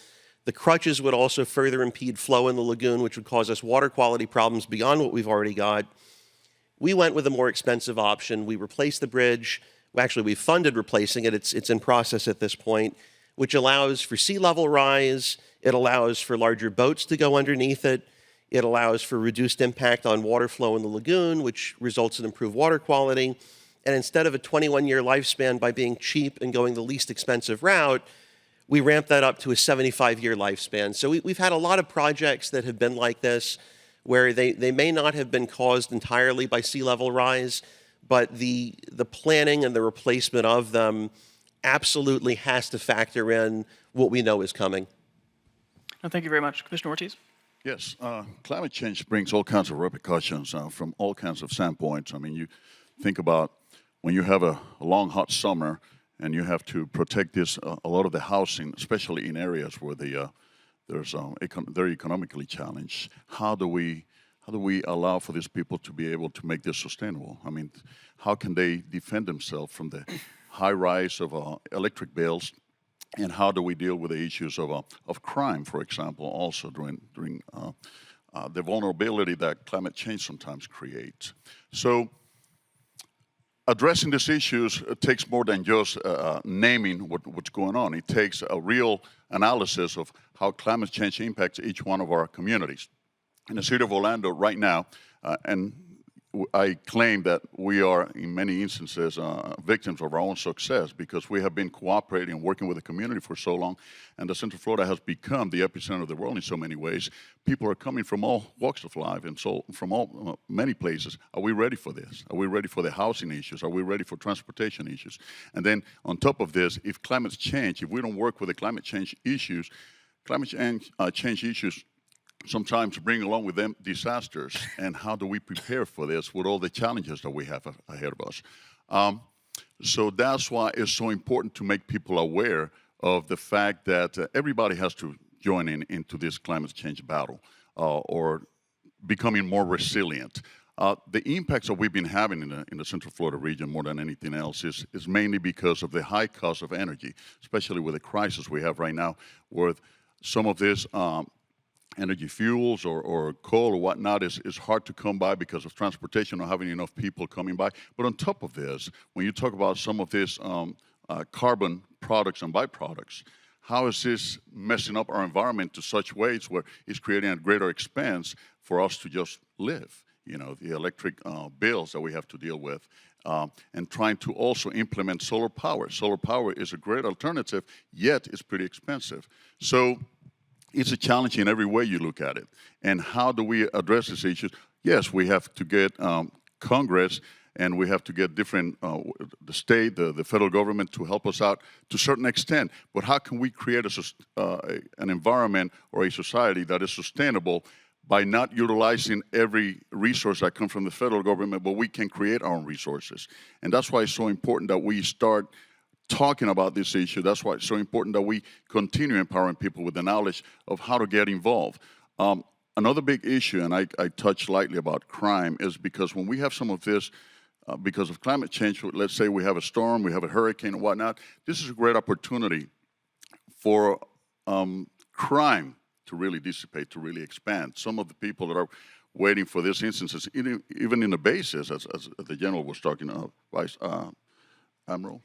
[SPEAKER 6] The crutches would also further impede flow in the lagoon, which would cause us water quality problems beyond what we've already got. We went with a more expensive option. We replaced the bridge. Actually, we funded replacing it. It's in process at this point, which allows for sea level rise. It allows for larger boats to go underneath it. It allows for reduced impact on water flow in the lagoon, which results in improved water quality. And instead of a 21-year lifespan, by being cheap and going the least expensive route, we ramped that up to a 75-year lifespan. So we've had a lot of projects that have been like this, where they may not have been caused entirely by sea level rise, but the planning and the replacement of them absolutely has to factor in what we know is coming.
[SPEAKER 4] Thank you very much. Commissioner Ortiz?
[SPEAKER 5] Yes, climate change brings all kinds of repercussions from all kinds of standpoints. I mean, you think about when you have a long, hot summer and you have to protect this, a lot of the housing, especially in areas where they're economically challenged. How do we allow for these people to be able to make this sustainable? I mean, how can they defend themselves from the high rise of electric bills? And how do we deal with the issues of crime, for example, also during the vulnerability that climate change sometimes creates? So addressing these issues takes more than just naming what's going on. It takes a real analysis of how climate change impacts each one of our communities. In the city of Orlando right now, and I claim that we are, in many instances, victims of our own success because we have been cooperating and working with the community for so long, and the Central Florida has become the epicenter of the world in so many ways. People are coming from all walks of life and so from many places. Are we ready for this? Are we ready for the housing issues? Are we ready for transportation issues? And then on top of this, if climate change, if we don't work with the climate change issues sometimes bring along with them disasters, and how do we prepare for this with all the challenges that we have ahead of us? So that's why it's so important to make people aware of the fact that everybody has to join into this climate change battle or becoming more resilient. The impacts that we've been having in the Central Florida region more than anything else is mainly because of the high cost of energy, especially with the crisis we have right now, with some of this energy fuels or coal or whatnot is hard to come by because of transportation or having enough people coming by. But on top of this, when you talk about some of these carbon products and byproducts, how is this messing up our environment to such ways where it's creating a greater expense for us to just live? You know, the electric bills that we have to deal with, and trying to also implement solar power. Solar power is a great alternative, yet it's pretty expensive. So it's a challenge in every way you look at it. And how do we address these issues? Yes, we have to get Congress and we have to get different, the state, the federal government to help us out to a certain extent. But how can we create an environment or a society that is sustainable by not utilizing every resource that comes from the federal government, but we can create our own resources? And that's why it's so important that we start talking about this issue. That's why it's so important that we continue empowering people with the knowledge of how to get involved. Another big issue, and I touched lightly about crime, is because when we have some of this, because of climate change, let's say we have a storm, we have a hurricane and whatnot, this is a great opportunity for crime to really dissipate, to really expand. Some of the people that are waiting for these instances, even in the bases, as the General was talking about, Admiral,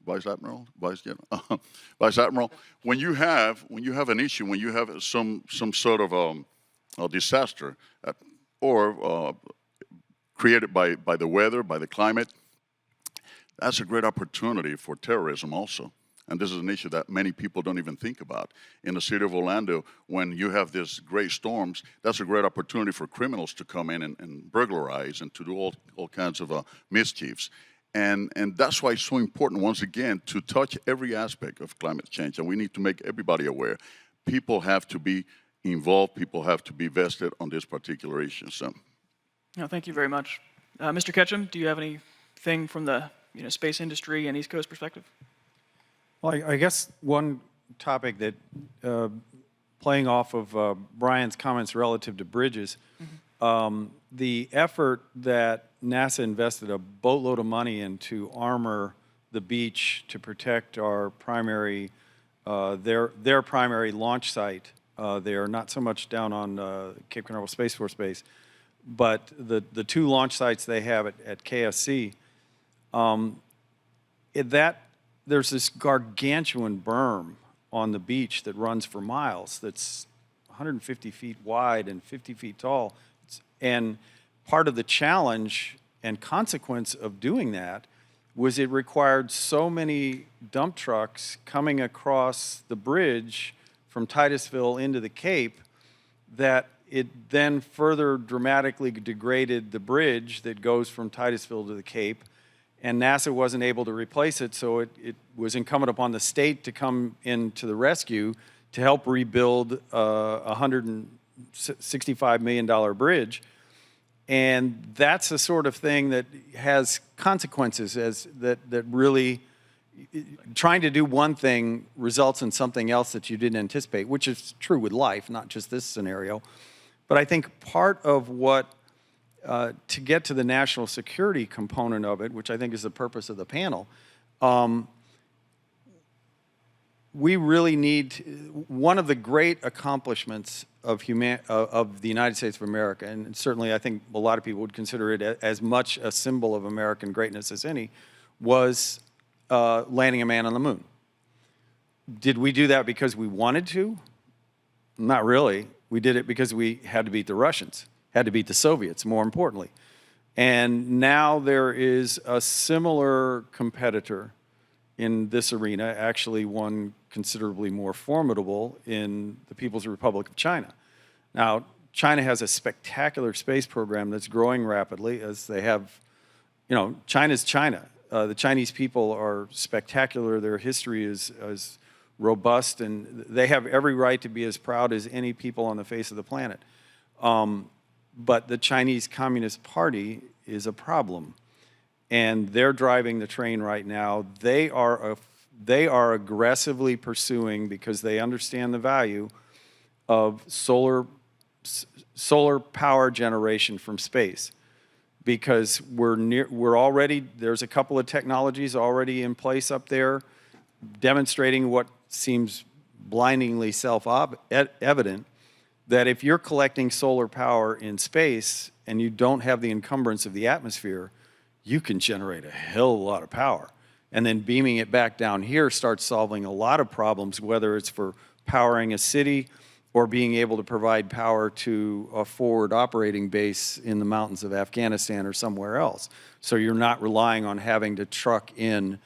[SPEAKER 5] Vice Admiral, Vice General, Vice Admiral. When you have an issue, when you have some sort of a disaster, or created by the weather, by the climate, that's a great opportunity for terrorism also. And this is an issue that many people don't even think about. In the city of Orlando, when you have these great storms, that's a great opportunity for criminals to come in and burglarize and to do all kinds of mischiefs. And that's why it's so important, once again, to touch every aspect of climate change. And we need to make everybody aware. People have to be involved. People have to be vested on this particular issue. So,
[SPEAKER 4] No, thank you very much. Mr. Ketchum, do you have anything from the space industry and East Coast perspective?
[SPEAKER 7] Well, I guess one topic that, playing off of Brian's comments relative to bridges, the effort that NASA invested a boatload of money into armor the beach to protect our primary, their primary launch site. They are not so much down on Cape Canaveral Space Force Base, but the two launch sites they have at KSC, there's this gargantuan berm on the beach that runs for miles that's 150 feet wide and 50 feet tall. And part of the challenge and consequence of doing that was it required so many dump trucks coming across the bridge from Titusville into the Cape that it then further dramatically degraded the bridge that goes from Titusville to the Cape, and NASA wasn't able to replace it, so it was incumbent upon the state to come in to the rescue to help rebuild a $165 million bridge. And that's the sort of thing that has consequences, that really trying to do one thing results in something else that you didn't anticipate, which is true with life, not just this scenario. But I think part of what, to get to the national security component of it, which I think is the purpose of the panel, we really need, one of the great accomplishments of the United States of America, and certainly I think a lot of people would consider it as much a symbol of American greatness as any, was landing a man on the moon. Did we do that because we wanted to? Not really. We did it because we had to beat the Russians, had to beat the Soviets, more importantly. And now there is a similar competitor in this arena, actually one considerably more formidable, in the People's Republic of China. Now, China has a spectacular space program that's growing rapidly, as they have, China's China. The Chinese people are spectacular. Their history is robust, and they have every right to be as proud as any people on the face of the planet. But the Chinese Communist Party is a problem, and they're driving the train right now. They are aggressively pursuing, because they understand the value of solar power generation from space. Because there's a couple of technologies already in place up there demonstrating what seems blindingly self-evident, that if you're collecting solar power in space and you don't have the encumbrance of the atmosphere, you can generate a hell of a lot of power. And then beaming it back down here starts solving a lot of problems, whether it's for powering a city or being able to provide power to a forward operating base in the mountains of Afghanistan or somewhere else. So you're not relying on having to truck in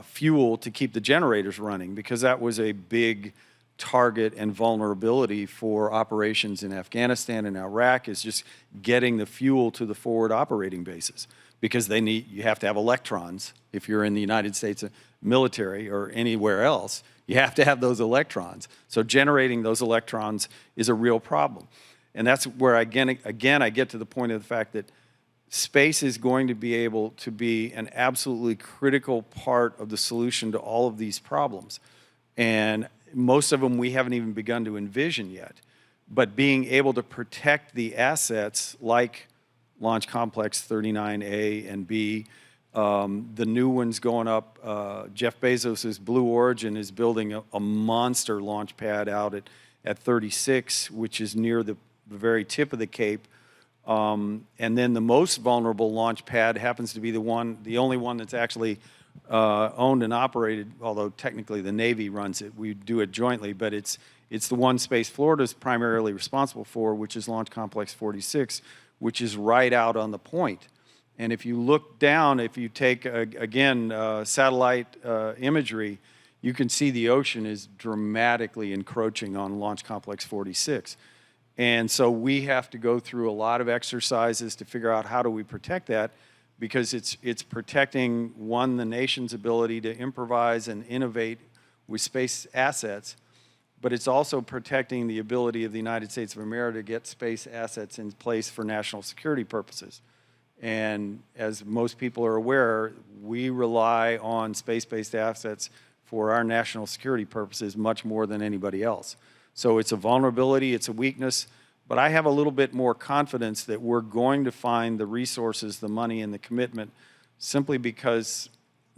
[SPEAKER 7] fuel to keep the generators running, because that was a big target and vulnerability for operations in Afghanistan and Iraq, is just getting the fuel to the forward operating bases, because you have to have electrons. If you're in the United States military or anywhere else, you have to have those electrons. So generating those electrons is a real problem. And that's where, again, I get to the point of the fact that space is going to be able to be an absolutely critical part of the solution to all of these problems. And most of them we haven't even begun to envision yet. But being able to protect the assets like Launch Complex 39A and B, the new ones going up, Jeff Bezos' Blue Origin is building a monster launch pad out at 36, which is near the very tip of the Cape. And then the most vulnerable launch pad happens to be the only one that's actually owned and operated, although technically the Navy runs it. We do it jointly, but it's the one Space Florida is primarily responsible for, which is Launch Complex 46, which is right out on the point. And if you look down, if you take, satellite imagery, you can see the ocean is dramatically encroaching on Launch Complex 46. And so we have to go through a lot of exercises to figure out how do we protect that, because it's protecting, one, the nation's ability to improvise and innovate with space assets, but it's also protecting the ability of the United States of America to get space assets in place for national security purposes. And as most people are aware, we rely on space-based assets for our national security purposes much more than anybody else. So it's a vulnerability, it's a weakness, but I have a little bit more confidence that we're going to find the resources, the money, and the commitment, simply because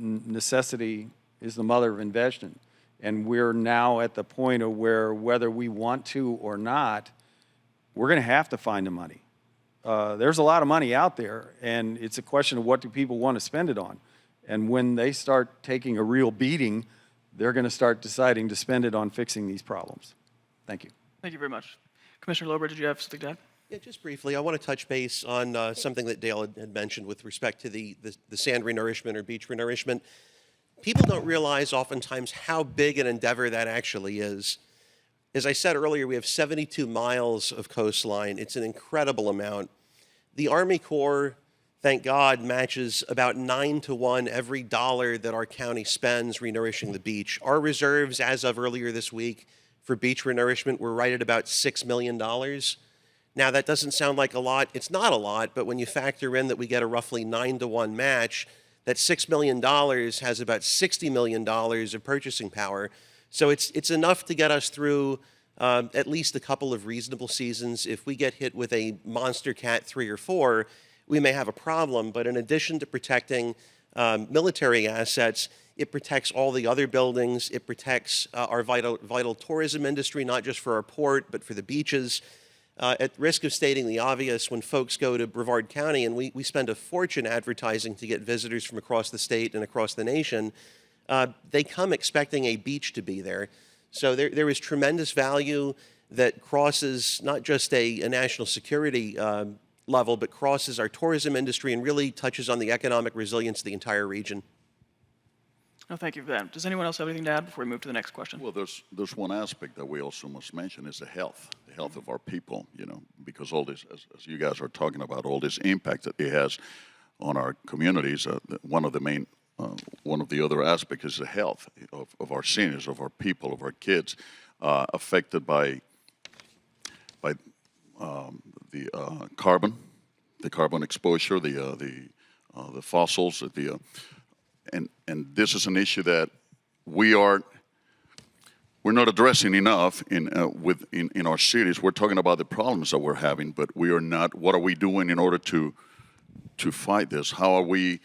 [SPEAKER 7] necessity is the mother of invention. And we're now at the point of where, whether we want to or not, we're going to have to find the money. There's a lot of money out there, and it's a question of what do people want to spend it on. And when they start taking a real beating, they're going to start deciding to spend it on fixing these problems. Thank you.
[SPEAKER 4] Thank you very much. Commissioner Lober, did you have something to add?
[SPEAKER 6] Yeah, just briefly, I want to touch base on something that Dale had mentioned with respect to the sand renourishment or beach renourishment. People don't realize oftentimes how big an endeavor that actually is. As I said earlier, we have 72 miles of coastline. It's an incredible amount. The Army Corps, thank God, matches about 9-to-1 every dollar that our county spends renourishing the beach. Our reserves, as of earlier this week, for beach renourishment were right at about $6 million. Now, that doesn't sound like a lot. It's not a lot, but when you factor in that we get a roughly 9-to-1 match, that $6 million has about $60 million of purchasing power. So it's enough to get us through at least a couple of reasonable seasons. If we get hit with a monster Cat 3 or 4, we may have a problem. But in addition to protecting military assets, it protects all the other buildings. It protects our vital tourism industry, not just for our port, but for the beaches. At risk of stating the obvious, when folks go to Brevard County, and we spend a fortune advertising to get visitors from across the state and across the nation, they come expecting a beach to be there. So there is tremendous value that crosses not just a national security level, but crosses our tourism industry and really touches on the economic resilience of the entire region.
[SPEAKER 4] No, thank you for that. Does anyone else have anything to add before we move to the next question?
[SPEAKER 5] Well, there's one aspect that we also must mention is the health of our people, because all this, as you guys are talking about, all this impact that it has on our communities, one of the other aspects is the health of our seniors, of our people, of our kids, affected by the carbon exposure, the fossils, and this is an issue that we're not addressing enough in our cities. We're talking about the problems that we're having, but we are not. What are we doing in order to fight this? How are we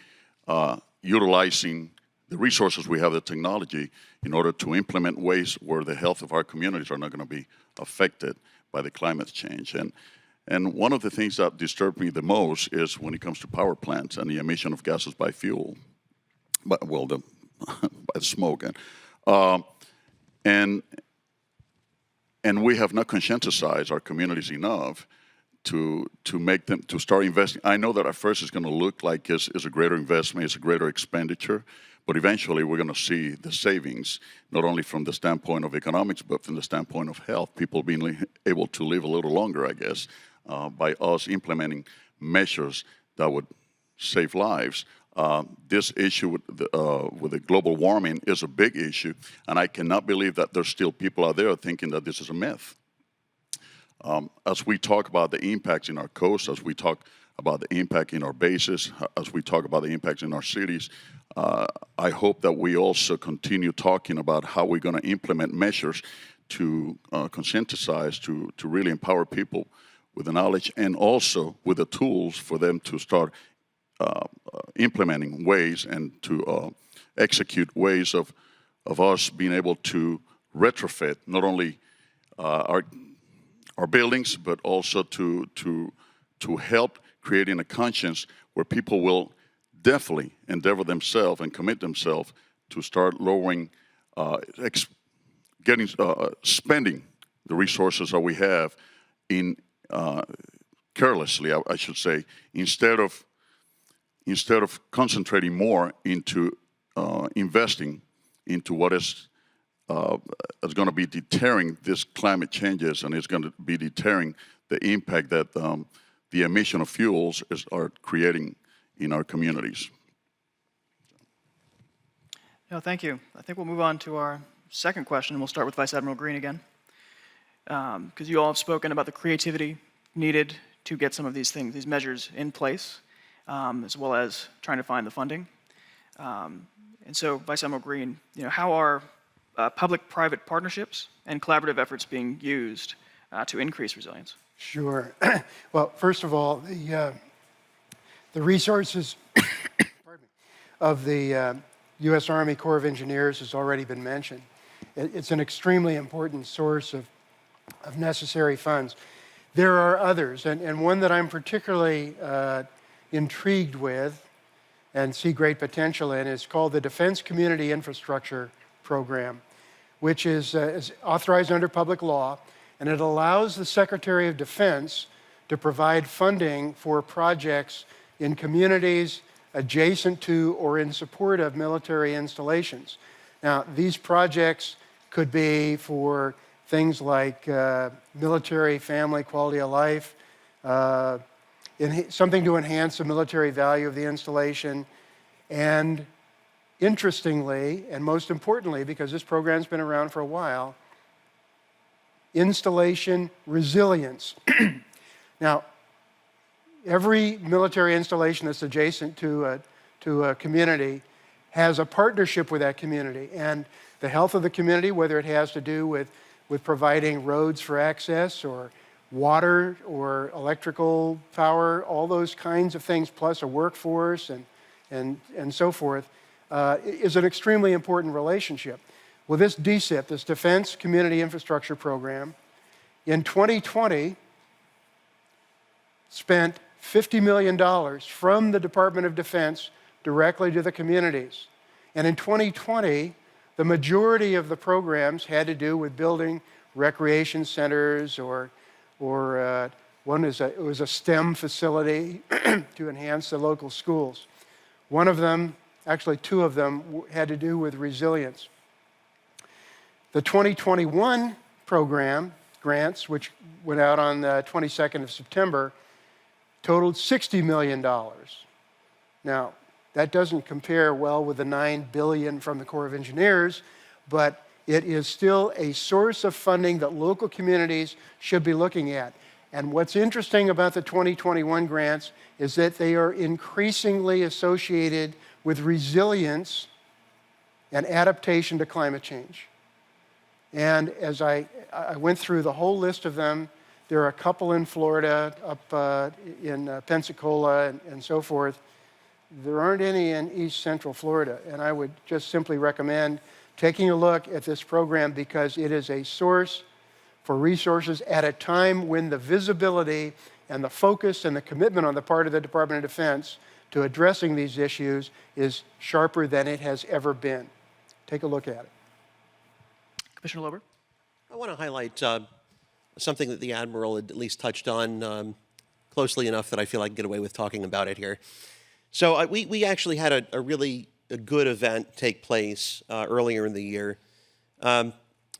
[SPEAKER 5] utilizing the resources we have, the technology, in order to implement ways where the health of our communities are not going to be affected by the climate change? And one of the things that disturb me the most is when it comes to power plants and the emission of gases by fuel, by the smoke. And we have not conscientized our communities enough to make them to start investing. I know that at first it's going to look like it's a greater investment, it's a greater expenditure, but eventually we're going to see the savings, not only from the standpoint of economics, but from the standpoint of health. People being able to live a little longer, I guess, by us implementing measures that would save lives. This issue with the global warming is a big issue, and I cannot believe that there's still people out there thinking that this is a myth. As we talk about the impacts in our coast, as we talk about the impact in our bases, as we talk about the impacts in our cities, I hope that we also continue talking about how we're going to implement measures to conscientize, to really empower people with the knowledge and also with the tools for them to start implementing ways and to execute ways of us being able to retrofit not only our buildings, but also to help creating a conscience where people will definitely endeavor themselves and commit themselves to start lowering, spending the resources that we have in carelessly, I should say, instead of concentrating more into investing into what is going to be deterring these climate changes, and is going to be deterring the impact that the emission of fuels are creating in our communities.
[SPEAKER 4] No, thank you. I think we'll move on to our second question, and we'll start with Vice Admiral Green again, because you all have spoken about the creativity needed to get some of these things, these measures in place, as well as trying to find the funding. And so, Vice Admiral Green, how are public-private partnerships and collaborative efforts being used to increase resilience?
[SPEAKER 3] Sure. Well, first of all, the resources pardon me, of the U.S. Army Corps of Engineers has already been mentioned. It's an extremely important source of necessary funds. There are others, and one that I'm particularly intrigued with and see great potential in is called the Defense Community Infrastructure Program, which is authorized under public law, and it allows the Secretary of Defense to provide funding for projects in communities adjacent to or in support of military installations. Now, these projects could be for things like military family quality of life, something to enhance the military value of the installation, and interestingly, and most importantly, because this program's been around for a while, installation resilience. Now, every military installation that's adjacent to a community has a partnership with that community, and the health of the community, whether it has to do with providing roads for access or water or electrical power, all those kinds of things, plus a workforce and so forth, is an extremely important relationship. Well, this DCIP, this Defense Community Infrastructure Program, in 2020 spent $50 million from the Department of Defense directly to the communities. And in 2020, the majority of the programs had to do with building recreation centers or one was a STEM facility to enhance the local schools. One of them, actually two of them, had to do with resilience. The 2021 program grants, which went out on the 22nd of September, totaled $60 million. Now, that doesn't compare well with the $9 billion from the Corps of Engineers, but it is still a source of funding that local communities should be looking at. And what's interesting about the 2021 grants is that they are increasingly associated with resilience and adaptation to climate change. And as I went through the whole list of them, there are a couple in Florida, up in Pensacola and so forth. There aren't any in East Central Florida, and I would just simply recommend taking a look at this program because it is a source for resources at a time when the visibility and the focus and the commitment on the part of the Department of Defense to addressing these issues is sharper than it has ever been. Take a look at it.
[SPEAKER 4] Commissioner Lober?
[SPEAKER 6] I want to highlight something that the Admiral had at least touched on closely enough that I feel I can get away with talking about it here. So we actually had a really good event take place earlier in the year.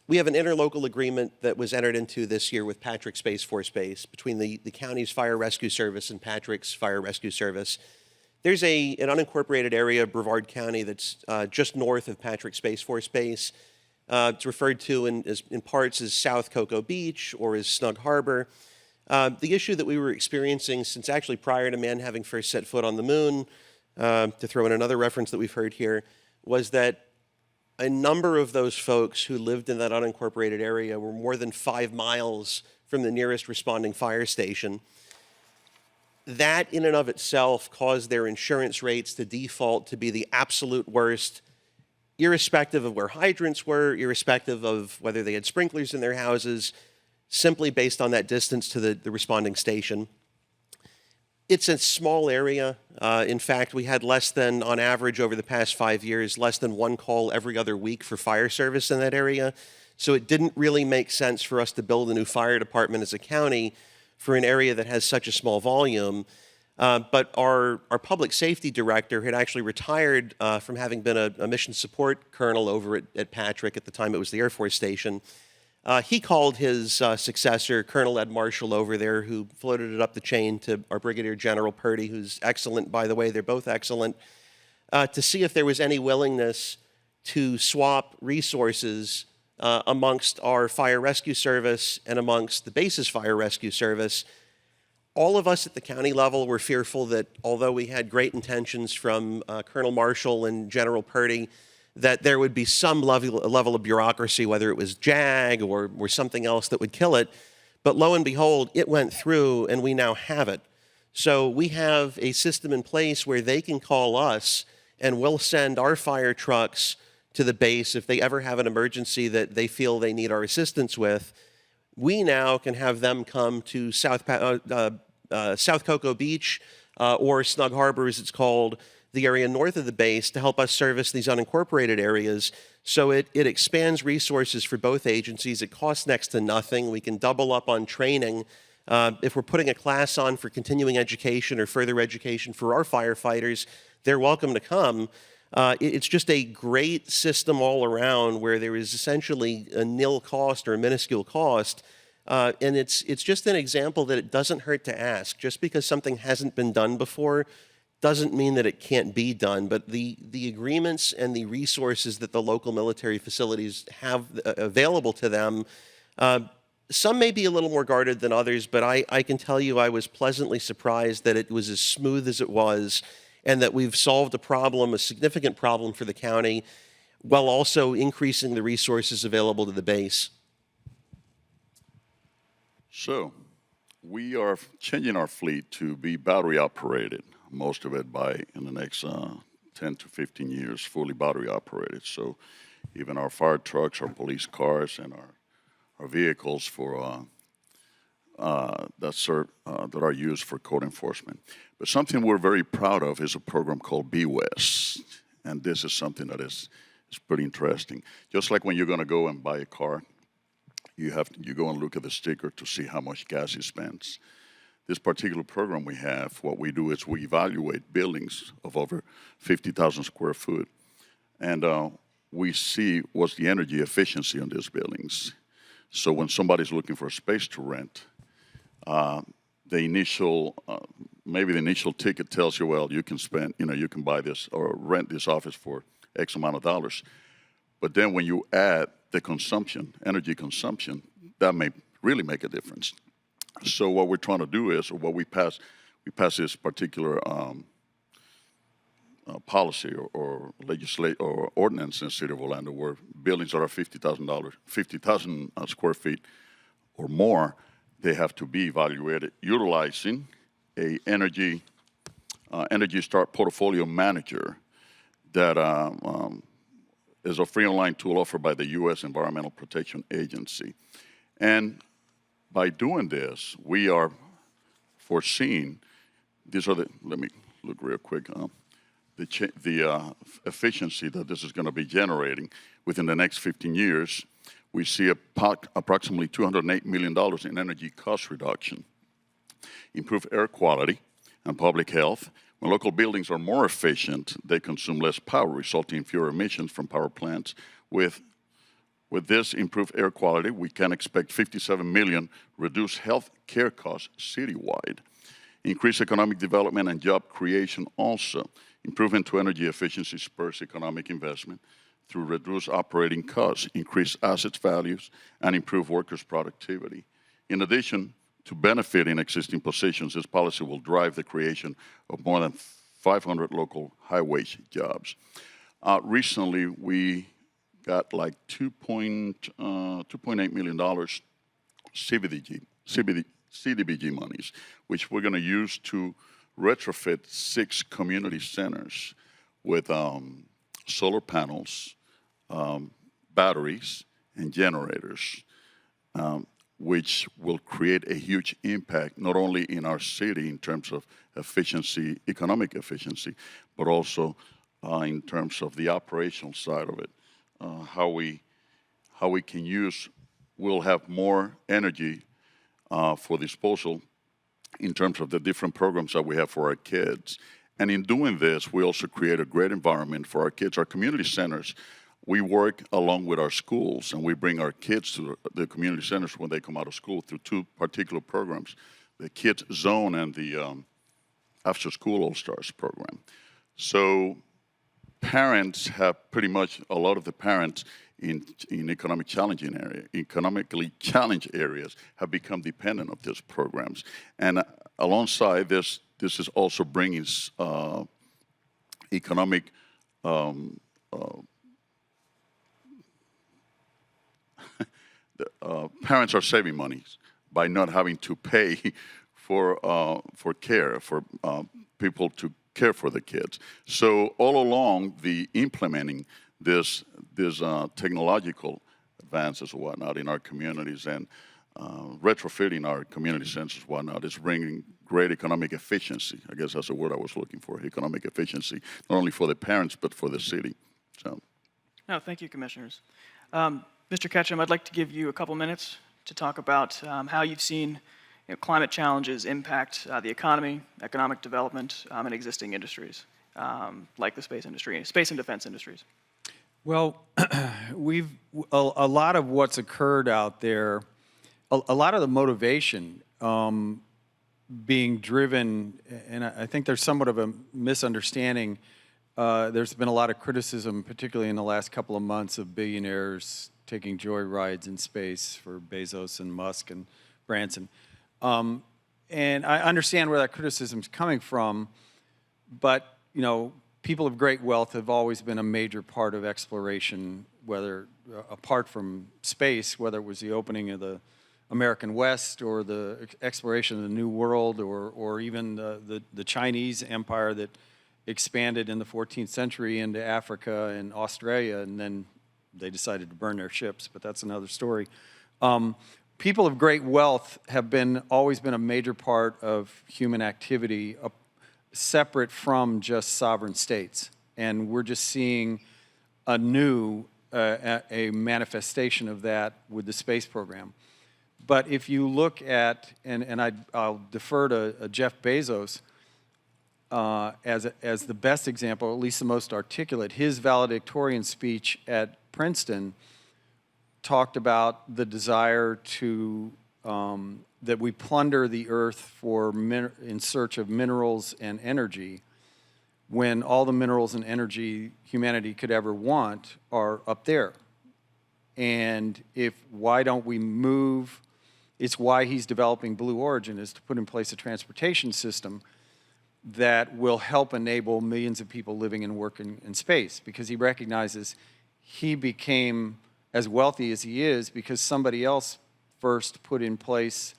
[SPEAKER 6] We have an interlocal agreement that was entered into this year with Patrick Space Force Base between the county's Fire Rescue Service and Patrick's Fire Rescue Service. There's an unincorporated area of Brevard County that's just north of Patrick Space Force Base. It's referred to in parts as South Cocoa Beach or as Snug Harbor. The issue that we were experiencing since actually prior to man having first set foot on the moon, to throw in another reference that we've heard here, was that a number of those folks who lived in that unincorporated area were more than 5 miles from the nearest responding fire station. That in and of itself caused their insurance rates to default to be the absolute worst, irrespective of where hydrants were, irrespective of whether they had sprinklers in their houses, simply based on that distance to the responding station. It's a small area. In fact, we had less than, on average over the past 5 years, less than one call every other week for fire service in that area. So it didn't really make sense for us to build a new fire department as a county for an area that has such a small volume. But our public safety director had actually retired from having been a mission support colonel over at Patrick. At the time it was the Air Force Station. He called his successor, Colonel Ed Marshall, over there, who floated it up the chain to our Brigadier General Purdy, who's excellent, by the way. They're both excellent, to see if there was any willingness to swap resources amongst our fire rescue service and amongst the base's fire rescue service. All of us at the county level were fearful that although we had great intentions from Colonel Marshall and General Purdy, that there would be some level of bureaucracy, whether it was JAG or something else that would kill it. But lo and behold, it went through and we now have it. So we have a system in place where they can call us and we'll send our fire trucks to the base if they ever have an emergency that they feel they need our assistance with. We now can have them come to South Cocoa Beach, or Snug Harbor as it's called, the area north of the base, to help us service these unincorporated areas. So it expands resources for both agencies. It costs next to nothing. We can double up on training. If we're putting a class on for continuing education or further education for our firefighters, they're welcome to come. It's just a great system all around where there is essentially a nil cost or a minuscule cost. And it's just an example that it doesn't hurt to ask. Just because something hasn't been done before doesn't mean that it can't be done. But the agreements and the resources that the local military facilities have available to them, some may be a little more guarded than others, but I can tell you I was pleasantly surprised that it was as smooth as it was, and that we've solved a problem, a significant problem for the county, while also increasing the resources available to the base.
[SPEAKER 5] So, we are changing our fleet to be battery operated, most of it in the next 10 to 15 years, fully battery operated. So, even our fire trucks, our police cars, and our vehicles that are used for code enforcement. But something we're very proud of is a program called Be West, and this is something that is pretty interesting. Just like when you're going to go and buy a car, you go and look at the sticker to see how much gas it spends. This particular program we have, what we do is we evaluate buildings of over 50,000 square foot, and we see what's the energy efficiency on these buildings. So when somebody's looking for a space to rent, maybe the initial ticket tells you, well, you can buy this or rent this office for X amount of dollars. But then when you add the consumption, energy consumption, that may really make a difference. So what we're trying to do is, or what we pass this particular policy or legislate or ordinance in the city of Orlando, where buildings that are 50,000 square feet or more, they have to be evaluated utilizing a Energy Start portfolio manager that is a free online tool offered by the U.S. Environmental Protection Agency. And by doing this, we are foreseeing, let me look real quick, the efficiency that this is going to be generating within the next 15 years. We see approximately $208 million in energy cost reduction, improved air quality and public health. When local buildings are more efficient, they consume less power, resulting in fewer emissions from power plants. With this improved air quality, we can expect $57 million reduced health care costs citywide. Increased economic development and job creation also. Improvement to energy efficiency spurs economic investment through reduced operating costs, increased assets values, and improved workers' productivity. In addition to benefiting existing positions, this policy will drive the creation of more than 500 local high-wage jobs. Recently, we got like $2.8 million CDBG monies, which we're going to use to retrofit 6 community centers with solar panels, batteries, and generators, which will create a huge impact not only in our city in terms of efficiency, economic efficiency, but also in terms of the operational side of it, how we can use. We'll have more energy for disposal in terms of the different programs that we have for our kids. And in doing this, we also create a great environment for our kids. Our community centers, we work along with our schools, and we bring our kids to the community centers when they come out of school through 2 particular programs, the Kids Zone and the After School All-Stars program. So parents have pretty much, a lot of the parents in economically challenged areas have become dependent of these programs. And alongside this, this is also bringing economic parents are saving money by not having to pay for care, for people to care for the kids. So all along, the implementing this technological advances and whatnot in our communities and retrofitting our community centers and whatnot is bringing great economic efficiency. I guess that's the word I was looking for, economic efficiency, not only for the parents, but for the city. So.
[SPEAKER 4] No, thank you, Commissioners. Mr. Ketchum, I'd like to give you a couple minutes to talk about how you've seen climate challenges impact the economy, economic development, and existing industries, like the space industry, space and defense industries.
[SPEAKER 7] Well, a lot of what's occurred out there, a lot of the motivation being driven, and I think there's somewhat of a misunderstanding. There's been a lot of criticism, particularly in the last couple of months, of billionaires taking joy rides in space for Bezos and Musk and Branson. And I understand where that criticism is coming from, but people of great wealth have always been a major part of exploration, whether apart from space, whether it was the opening of the American West or the exploration of the New World, or even the Chinese empire that expanded in the 14th century into Africa and Australia, and then they decided to burn their ships, but that's another story. People of great wealth have always been a major part of human activity, separate from just sovereign states. And we're just seeing a manifestation of that with the space program. But if you look at, and I'll defer to Jeff Bezos as the best example, at least the most articulate, his valedictorian speech at Princeton talked about the desire to that we plunder the earth in search of minerals and energy, when all the minerals and energy humanity could ever want are up there. And why don't we move? It's why he's developing Blue Origin, is to put in place a transportation system that will help enable millions of people living and working in space, because he recognizes he became as wealthy as he is because somebody else first put in place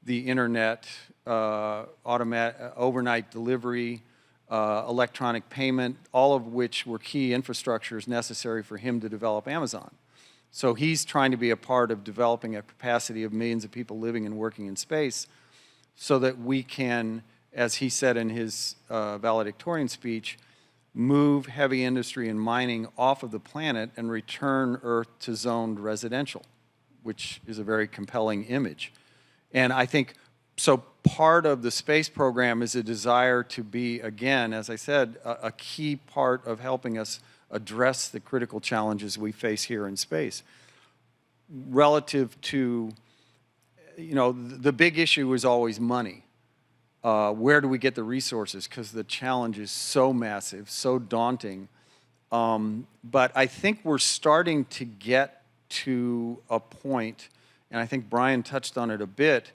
[SPEAKER 7] the internet, overnight delivery, electronic payment, all of which were key infrastructures necessary for him to develop Amazon. So he's trying to be a part of developing a capacity of millions of people living and working in space so that we can, as he said in his valedictorian speech, move heavy industry and mining off of the planet and return Earth to zoned residential, which is a very compelling image. And I think, so part of the space program is a desire to be, again, as I said, a key part of helping us address the critical challenges we face here in space. Relative to, the big issue is always money. Where do we get the resources? Because the challenge is so massive, so daunting. But I think we're starting to get to a point, and I think Brian touched on it a bit,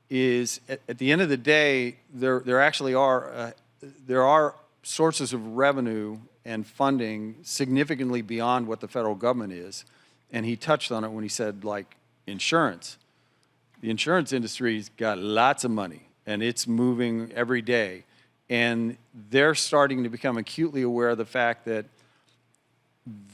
[SPEAKER 7] is at the end of the day, there actually are sources of revenue and funding significantly beyond what the federal government is. And he touched on it when he said, like, insurance. The insurance industry's got lots of money, and it's moving every day. And they're starting to become acutely aware of the fact that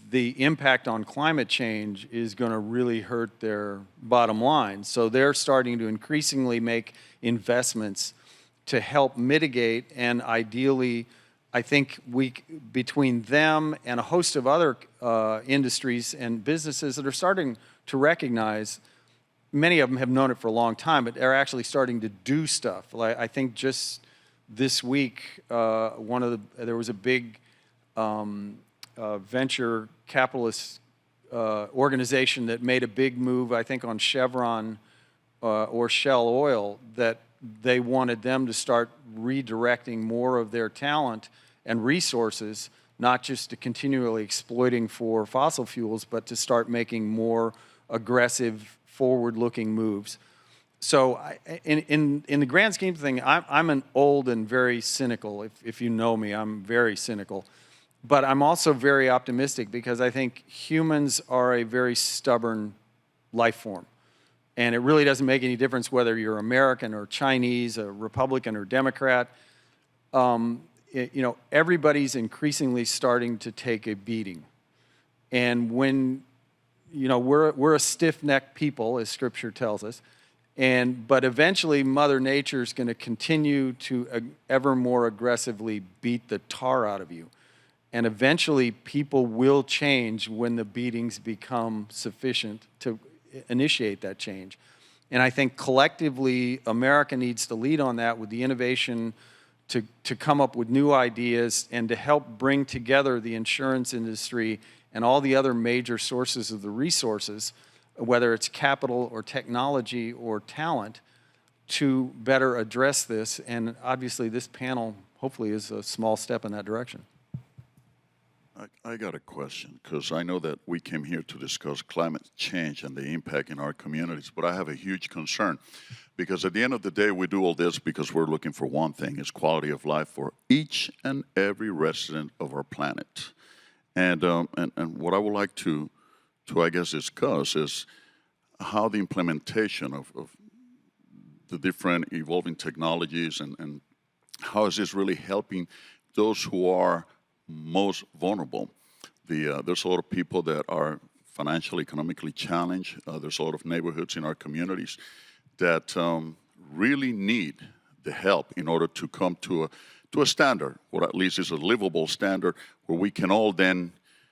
[SPEAKER 7] the impact on climate change is going to really hurt their bottom line. So they're starting to increasingly make investments to help mitigate, and ideally, I think between them and a host of other industries and businesses that are starting to recognize, many of them have known it for a long time, but they're actually starting to do stuff. Like, I think just this week, there was a big venture capitalist organization that made a big move, I think, on Chevron or Shell Oil, that they wanted them to start redirecting more of their talent and resources, not just to continually exploiting for fossil fuels, but to start making more aggressive, forward-looking moves. So in the grand scheme of things, I'm an old and very cynical. If you know me, I'm very cynical. But I'm also very optimistic because I think humans are a very stubborn life form. And it really doesn't make any difference whether you're American or Chinese, a Republican or Democrat. everybody's increasingly starting to take a beating. And when, we're a stiff-necked people, as Scripture tells us, but eventually Mother Nature is going to continue to ever more aggressively beat the tar out of you. And eventually people will change when the beatings become sufficient to initiate that change. And I think collectively, America needs to lead on that with the innovation to come up with new ideas and to help bring together the insurance industry and all the other major sources of the resources, whether it's capital or technology or talent, to better address this. And obviously this panel hopefully is a small step in that direction.
[SPEAKER 5] I got a question, because I know that we came here to discuss climate change and the impact in our communities, but I have a huge concern, because at the end of the day, we do all this because we're looking for one thing, is quality of life for each and every resident of our planet. And what I would like to I guess, discuss is how the implementation of the different evolving technologies and how is this really helping those who are most vulnerable. There's a lot of people that are financially, economically challenged. There's a lot of neighborhoods in our communities that really need the help in order to come to a standard, or at least is a livable standard, where we can all then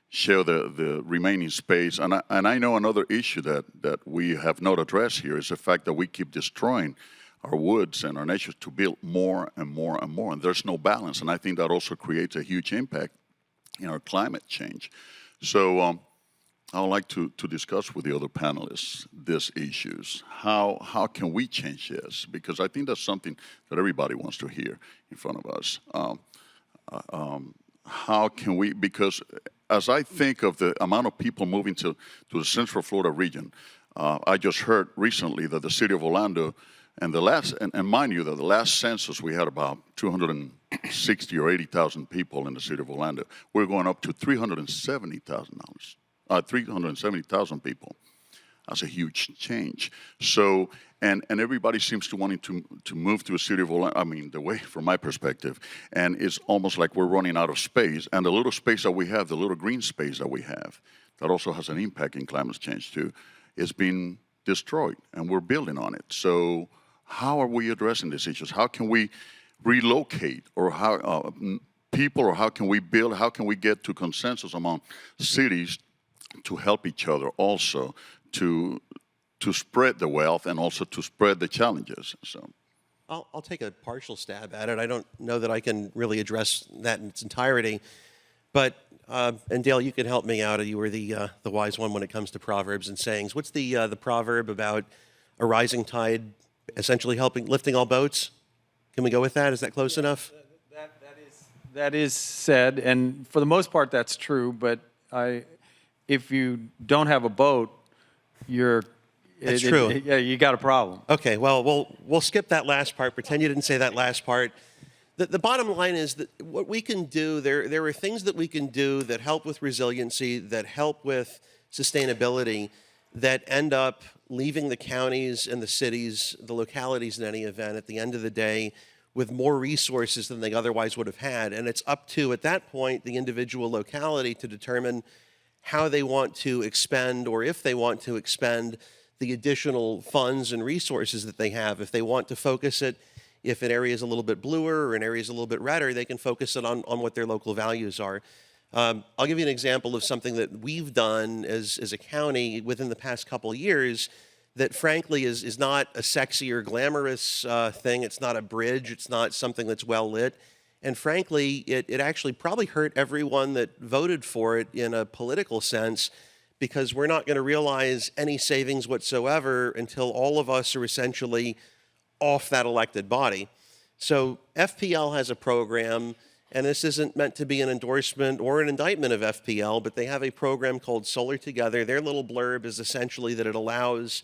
[SPEAKER 5] share the remaining space. And I know another issue that we have not addressed here is the fact that we keep destroying our woods and our nature to build more and more and more, and there's no balance. And I think that also creates a huge impact in our climate change. So I would like to discuss with the other panelists these issues. How can we change this? Because I think that's something that everybody wants to hear in front of us. How can we, because as I think of the amount of people moving to the Central Florida region, I just heard recently that the city of Orlando, and mind you that the last census we had about 260 or 80,000 people in the city of Orlando. We're going up to 370,000 people. That's a huge change. So, and everybody seems to wanting to move to a city of Orlando. I mean, the way, from my perspective, and it's almost like we're running out of space. And the little space that we have, the little green space that we have, that also has an impact in climate change too, is being destroyed, and we're building on it. So how are we addressing these issues? How can we relocate, or how people, or how can we build, how can we get to consensus among cities to help each other also to spread the wealth and also to spread the challenges? So
[SPEAKER 6] I'll take a partial stab at it. I don't know that I can really address that in its entirety, but and Dale, you can help me out. You were the wise one when it comes to proverbs and sayings. What's the proverb about a rising tide essentially lifting all boats? Can we go with that? Is that close enough?
[SPEAKER 7] That is said, and for the most part that's true, but if you don't have a boat,
[SPEAKER 6] That's true.
[SPEAKER 7] You got a problem.
[SPEAKER 6] Okay, well, we'll skip that last part. Pretend you didn't say that last part. The bottom line is that what we can do, there are things that we can do that help with resiliency, that help with sustainability, that end up leaving the counties and the cities, the localities in any event, at the end of the day, with more resources than they otherwise would have had. And it's up to, at that point, the individual locality to determine how they want to expend, or if they want to expend, the additional funds and resources that they have. If they want to focus it, if an area is a little bit bluer or an area is a little bit redder, they can focus it on what their local values are. I'll give you an example of something that we've done as a county within the past couple of years that frankly is not a sexy or glamorous thing. It's not a bridge. It's not something that's well lit. And frankly, it actually probably hurt everyone that voted for it in a political sense, because we're not going to realize any savings whatsoever until all of us are essentially off that elected body. So FPL has a program, and this isn't meant to be an endorsement or an indictment of FPL, but they have a program called Solar Together. Their little blurb is essentially that it allows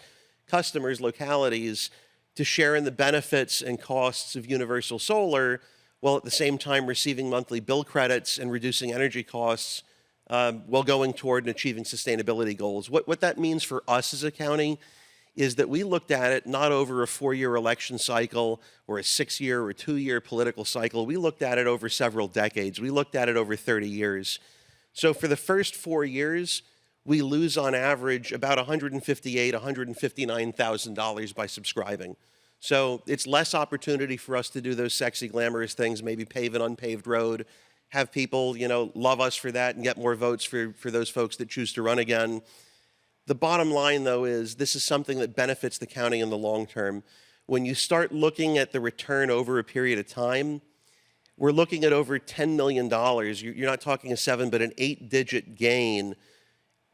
[SPEAKER 6] customers, localities, to share in the benefits and costs of universal solar, while at the same time receiving monthly bill credits and reducing energy costs while going toward and achieving sustainability goals. What that means for us as a county is that we looked at it not over a 4-year election cycle or a 6-year or 2-year political cycle. We looked at it over several decades. We looked at it over 30 years. So for the first 4 years, we lose on average about $158,000, $159,000 by subscribing. So it's less opportunity for us to do those sexy, glamorous things, maybe pave an unpaved road, have people, love us for that and get more votes for those folks that choose to run again. The bottom line, though, is this is something that benefits the county in the long term. When you start looking at the return over a period of time, we're looking at over $10 million. You're not talking a 7, but an 8-digit gain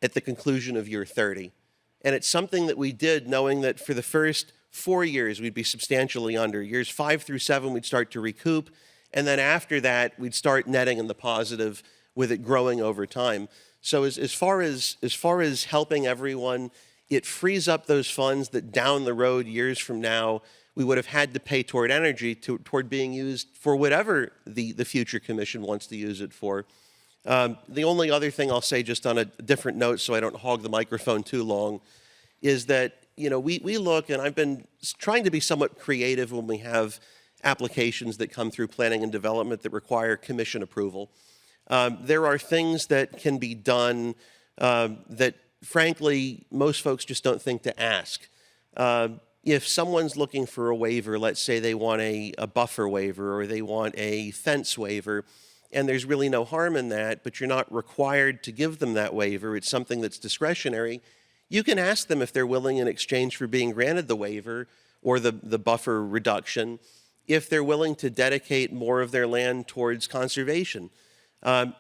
[SPEAKER 6] at the conclusion of year 30. And it's something that we did knowing that for the first 4 years, we'd be substantially under. Years 5 through 7, we'd start to recoup. And then after that, we'd start netting in the positive with it growing over time. So as far as helping everyone, it frees up those funds that down the road, years from now, we would have had to pay toward energy, toward being used for whatever the future commission wants to use it for. The only other thing I'll say, just on a different note so I don't hog the microphone too long, is that we look, and I've been trying to be somewhat creative when we have applications that come through planning and development that require commission approval. There are things that can be done that, frankly, most folks just don't think to ask. If someone's looking for a waiver, let's say they want a buffer waiver or they want a fence waiver, and there's really no harm in that, but you're not required to give them that waiver, it's something that's discretionary, you can ask them if they're willing in exchange for being granted the waiver or the buffer reduction, if they're willing to dedicate more of their land towards conservation.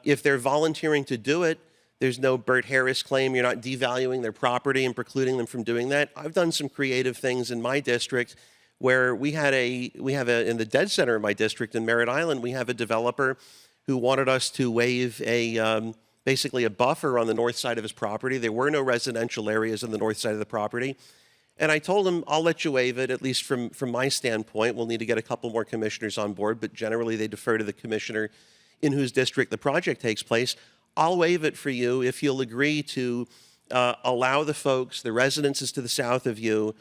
[SPEAKER 6] If they're volunteering to do it, there's no Bert Harris claim. You're not devaluing their property and precluding them from doing that. I've done some creative things in my district where we have in the dead center of my district in Merritt Island, we have a developer who wanted us to waive basically a buffer on the north side of his property. There were no residential areas on the north side of the property. And I told him, I'll let you waive it, at least from my standpoint. We'll need to get a couple more commissioners on board, but generally they defer to the commissioner in whose district the project takes place. I'll waive it for you if you'll agree to allow the folks, the residences to the south of you,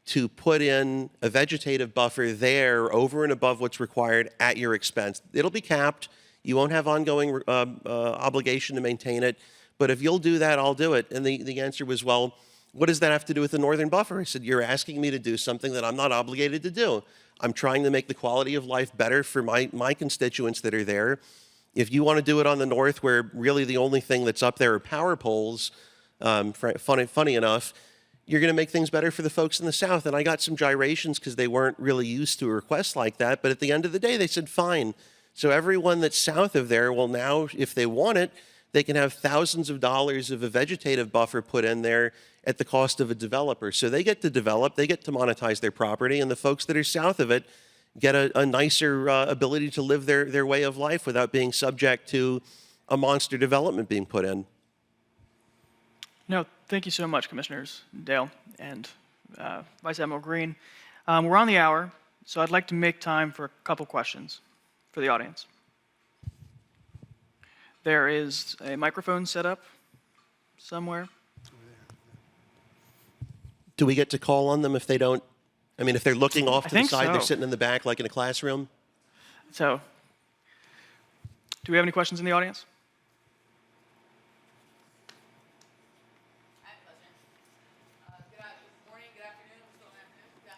[SPEAKER 6] to put in a vegetative buffer there over and above what's required at your expense. It'll be capped. You won't have ongoing obligation to maintain it. But if you'll do that, I'll do it. And the answer was, well, what does that have to do with the northern buffer? I said, you're asking me to do something that I'm not obligated to do. I'm trying to make the quality of life better for my constituents that are there. If you want to do it on the north, where really the only thing that's up there are power poles, funny enough, you're going to make things better for the folks in the south. And I got some gyrations because they weren't really used to a request like that. But at the end of the day, they said, fine. So everyone that's south of there will now, if they want it, they can have thousands of dollars of a vegetative buffer put in there at the cost of a developer. So they get to develop, they get to monetize their property, and the folks that are south of it get a nicer ability to live their way of life without being subject to a monster development being put in.
[SPEAKER 4] No, thank you so much, Commissioners Dale and Vice Admiral Green. We're on the hour, so I'd like to make time for a couple questions for the audience. There is a microphone set up somewhere.
[SPEAKER 6] Do we get to call on them if they don't? I mean, if they're looking off to the side, they're
[SPEAKER 4] so.
[SPEAKER 6] sitting in the back like in a classroom?
[SPEAKER 4] So, do we have any questions in the audience?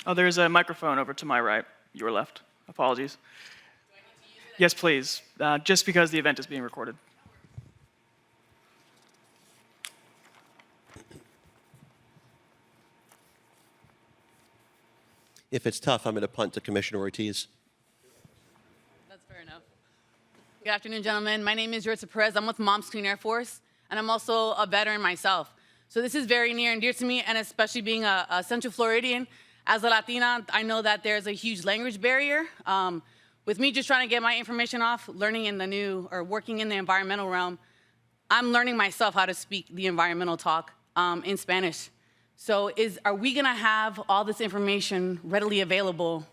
[SPEAKER 4] Oh, there's a microphone over to my right, your left. Apologies. Yes, please. Just because the event is being recorded.
[SPEAKER 6] If it's tough, I'm going to punt to Commissioner Ortiz.
[SPEAKER 8] That's fair enough. Good afternoon, gentlemen. My name is Yurtza Perez. I'm with Moms Clean Air Force, and I'm also a veteran myself. So this is very near and dear to me, and especially being a Central Floridian, as a Latina, I know that there's a huge language barrier. With me just trying to get my information off, learning in the new, or working in the environmental realm, I'm learning myself how to speak the environmental talk in Spanish. So are we gonna have all this information readily available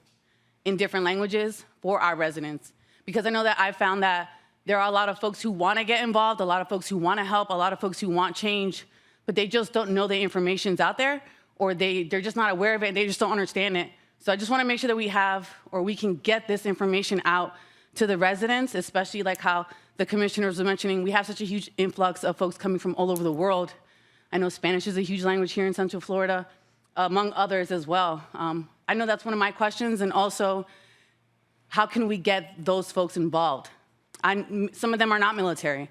[SPEAKER 8] in different languages for our residents? Because I know that I've found that there are a lot of folks who wanna get involved, a lot of folks who wanna help, a lot of folks who want change, but they just don't know the information's out there, or they're just not aware of it and they just don't understand it. So I just want to make sure that we have, or we can get this information out to the residents, especially like how the commissioners were mentioning, we have such a huge influx of folks coming from all over the world. I know Spanish is a huge language here in Central Florida, among others as well. I know that's one of my questions, and also, how can we get those folks involved? Some of them are not military.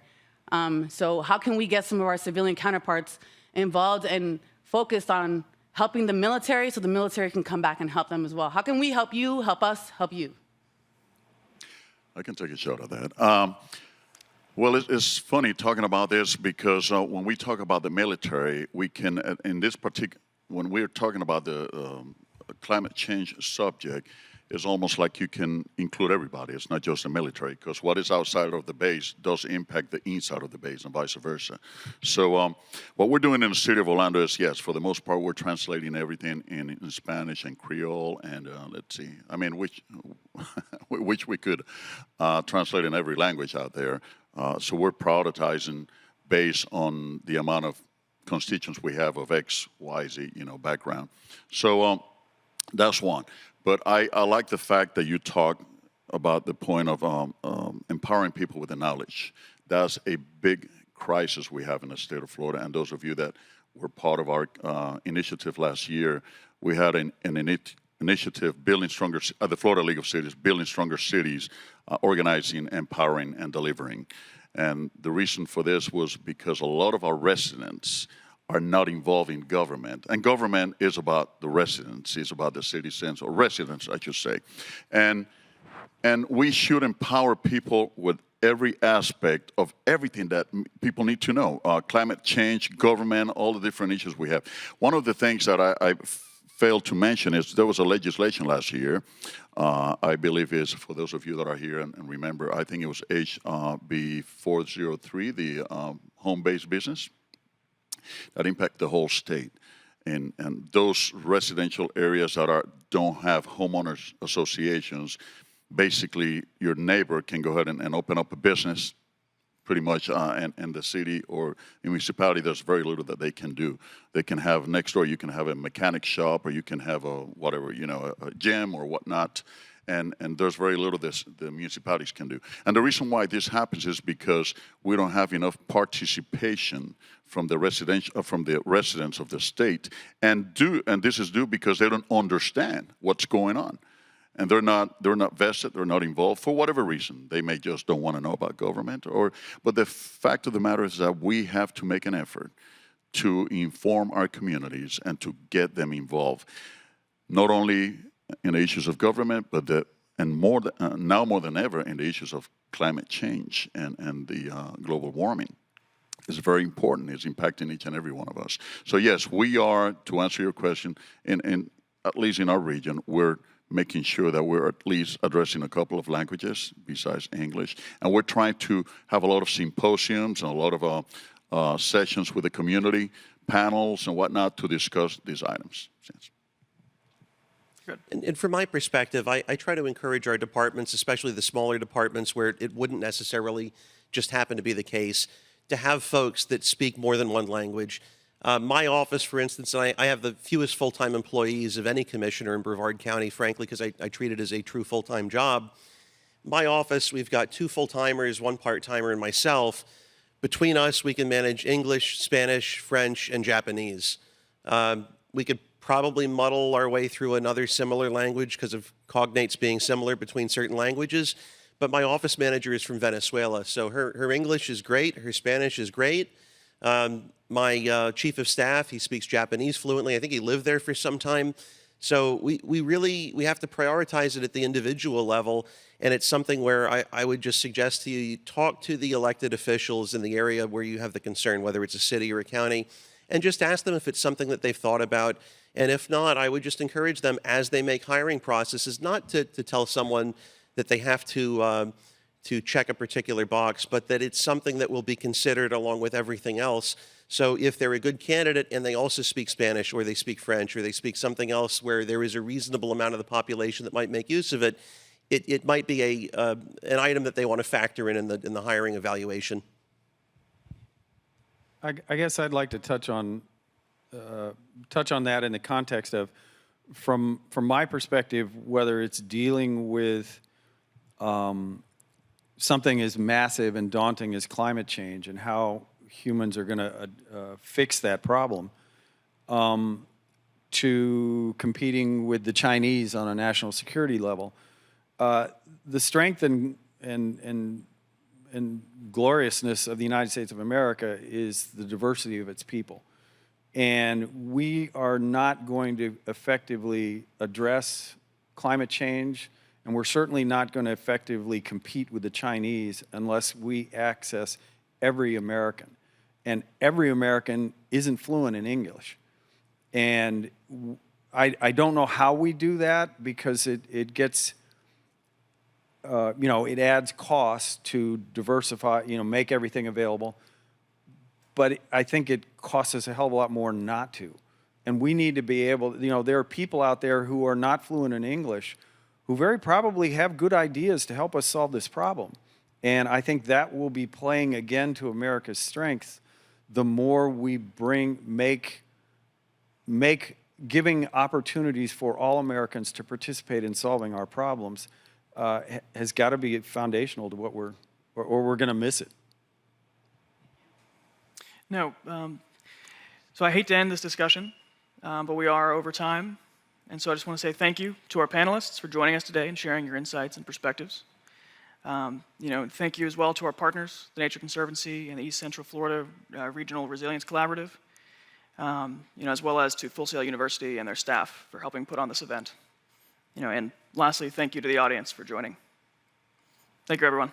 [SPEAKER 8] So how can we get some of our civilian counterparts involved and focused on helping the military so the military can come back and help them as well? How can we help you, help us, help you?
[SPEAKER 5] I can take a shot at that. Well, it's funny talking about this because when we talk about the military, we can, in this particular, when we're talking about the climate change subject, it's almost like you can include everybody. It's not just the military, because what is outside of the base does impact the inside of the base and vice versa. So what we're doing in the city of Orlando is, yes, for the most part, we're translating everything in Spanish and Creole, and let's see, I mean, which we could translate in every language out there. So we're prioritizing based on the amount of constituents we have of X, Y, Z, background. So that's one. But I like the fact that you talk about the point of empowering people with the knowledge. That's a big crisis we have in the state of Florida. And those of you that were part of our initiative last year, we had an initiative, Building Stronger, the Florida League of Cities, Building Stronger Cities, organizing, empowering, and delivering. And the reason for this was because a lot of our residents are not involved in government. And government is about the residents, it's about the citizens, or residents, I should say. And we should empower people with every aspect of everything that people need to know. Climate change, government, all the different issues we have. One of the things that I failed to mention is there was a legislation last year, I believe is, for those of you that are here and remember, I think it was HB 403, the home-based business, that impact the whole state. And those residential areas that don't have homeowners associations, basically your neighbor can go ahead and open up a business pretty much in the city or municipality. There's very little that they can do. They can have next door, you can have a mechanic shop, or you can have a whatever, a gym or whatnot. And there's very little the municipalities can do. And the reason why this happens is because we don't have enough participation from the residents of the state, and this is due because they don't understand what's going on, and they're not vested, they're not involved for whatever reason. They may just don't want to know about government, but the fact of the matter is that we have to make an effort to inform our communities and to get them involved, not only in the issues of government, but now more than ever in the issues of climate change and the global warming. Is very important. It's impacting each and every one of us. So yes, we are, to answer your question, at least in our region, we're making sure that we're at least addressing a couple of languages besides English. And we're trying to have a lot of symposiums and a lot of sessions with the community, panels and whatnot to discuss these items.
[SPEAKER 4] Good.
[SPEAKER 6] And from my perspective, I try to encourage our departments, especially the smaller departments where it wouldn't necessarily just happen to be the case, to have folks that speak more than one language. My office, for instance, I have the fewest full-time employees of any commissioner in Brevard County, frankly, because I treat it as a true full-time job. My office, we've got 2 full-timers, 1 part-timer, and myself. Between us, we can manage English, Spanish, French, and Japanese. We could probably muddle our way through another similar language because of cognates being similar between certain languages. But my office manager is from Venezuela, so her English is great, her Spanish is great. My chief of staff, he speaks Japanese fluently. I think he lived there for some time. So we have to prioritize it at the individual level, and it's something where I would just suggest to you talk to the elected officials in the area where you have the concern, whether it's a city or a county, and just ask them if it's something that they've thought about. And if not, I would just encourage them as they make hiring processes, not to tell someone that they have to check a particular box, but that it's something that will be considered along with everything else. So if they're a good candidate and they also speak Spanish or they speak French or they speak something else where there is a reasonable amount of the population that might make use of it, it might be an item that they want to factor in the hiring evaluation.
[SPEAKER 7] I guess I'd like to touch on touch on that in the context of, from my perspective, whether it's dealing with something as massive and daunting as climate change and how humans are going to fix that problem, to competing with the Chinese on a national security level. The strength and gloriousness of the United States of America is the diversity of its people. And we are not going to effectively address climate change, and we're certainly not going to effectively compete with the Chinese unless we access every American. And every American isn't fluent in English. And I don't know how we do that, because it gets, it adds costs to diversify, make everything available. But I think it costs us a hell of a lot more not to. And we need to be able, there are people out there who are not fluent in English who very probably have good ideas to help us solve this problem. And I think that will be playing again to America's strength the more we make giving opportunities for all Americans to participate in solving our problems has got to be foundational to what or we're going to miss it.
[SPEAKER 4] No. So I hate to end this discussion, but we are over time. And so I just want to say thank you to our panelists for joining us today and sharing your insights and perspectives. Thank you as well to our partners, the Nature Conservancy and the East Central Florida Regional Resilience Collaborative, as well as to Full Sail University and their staff for helping put on this event. And lastly, thank you to the audience for joining. Thank you, everyone.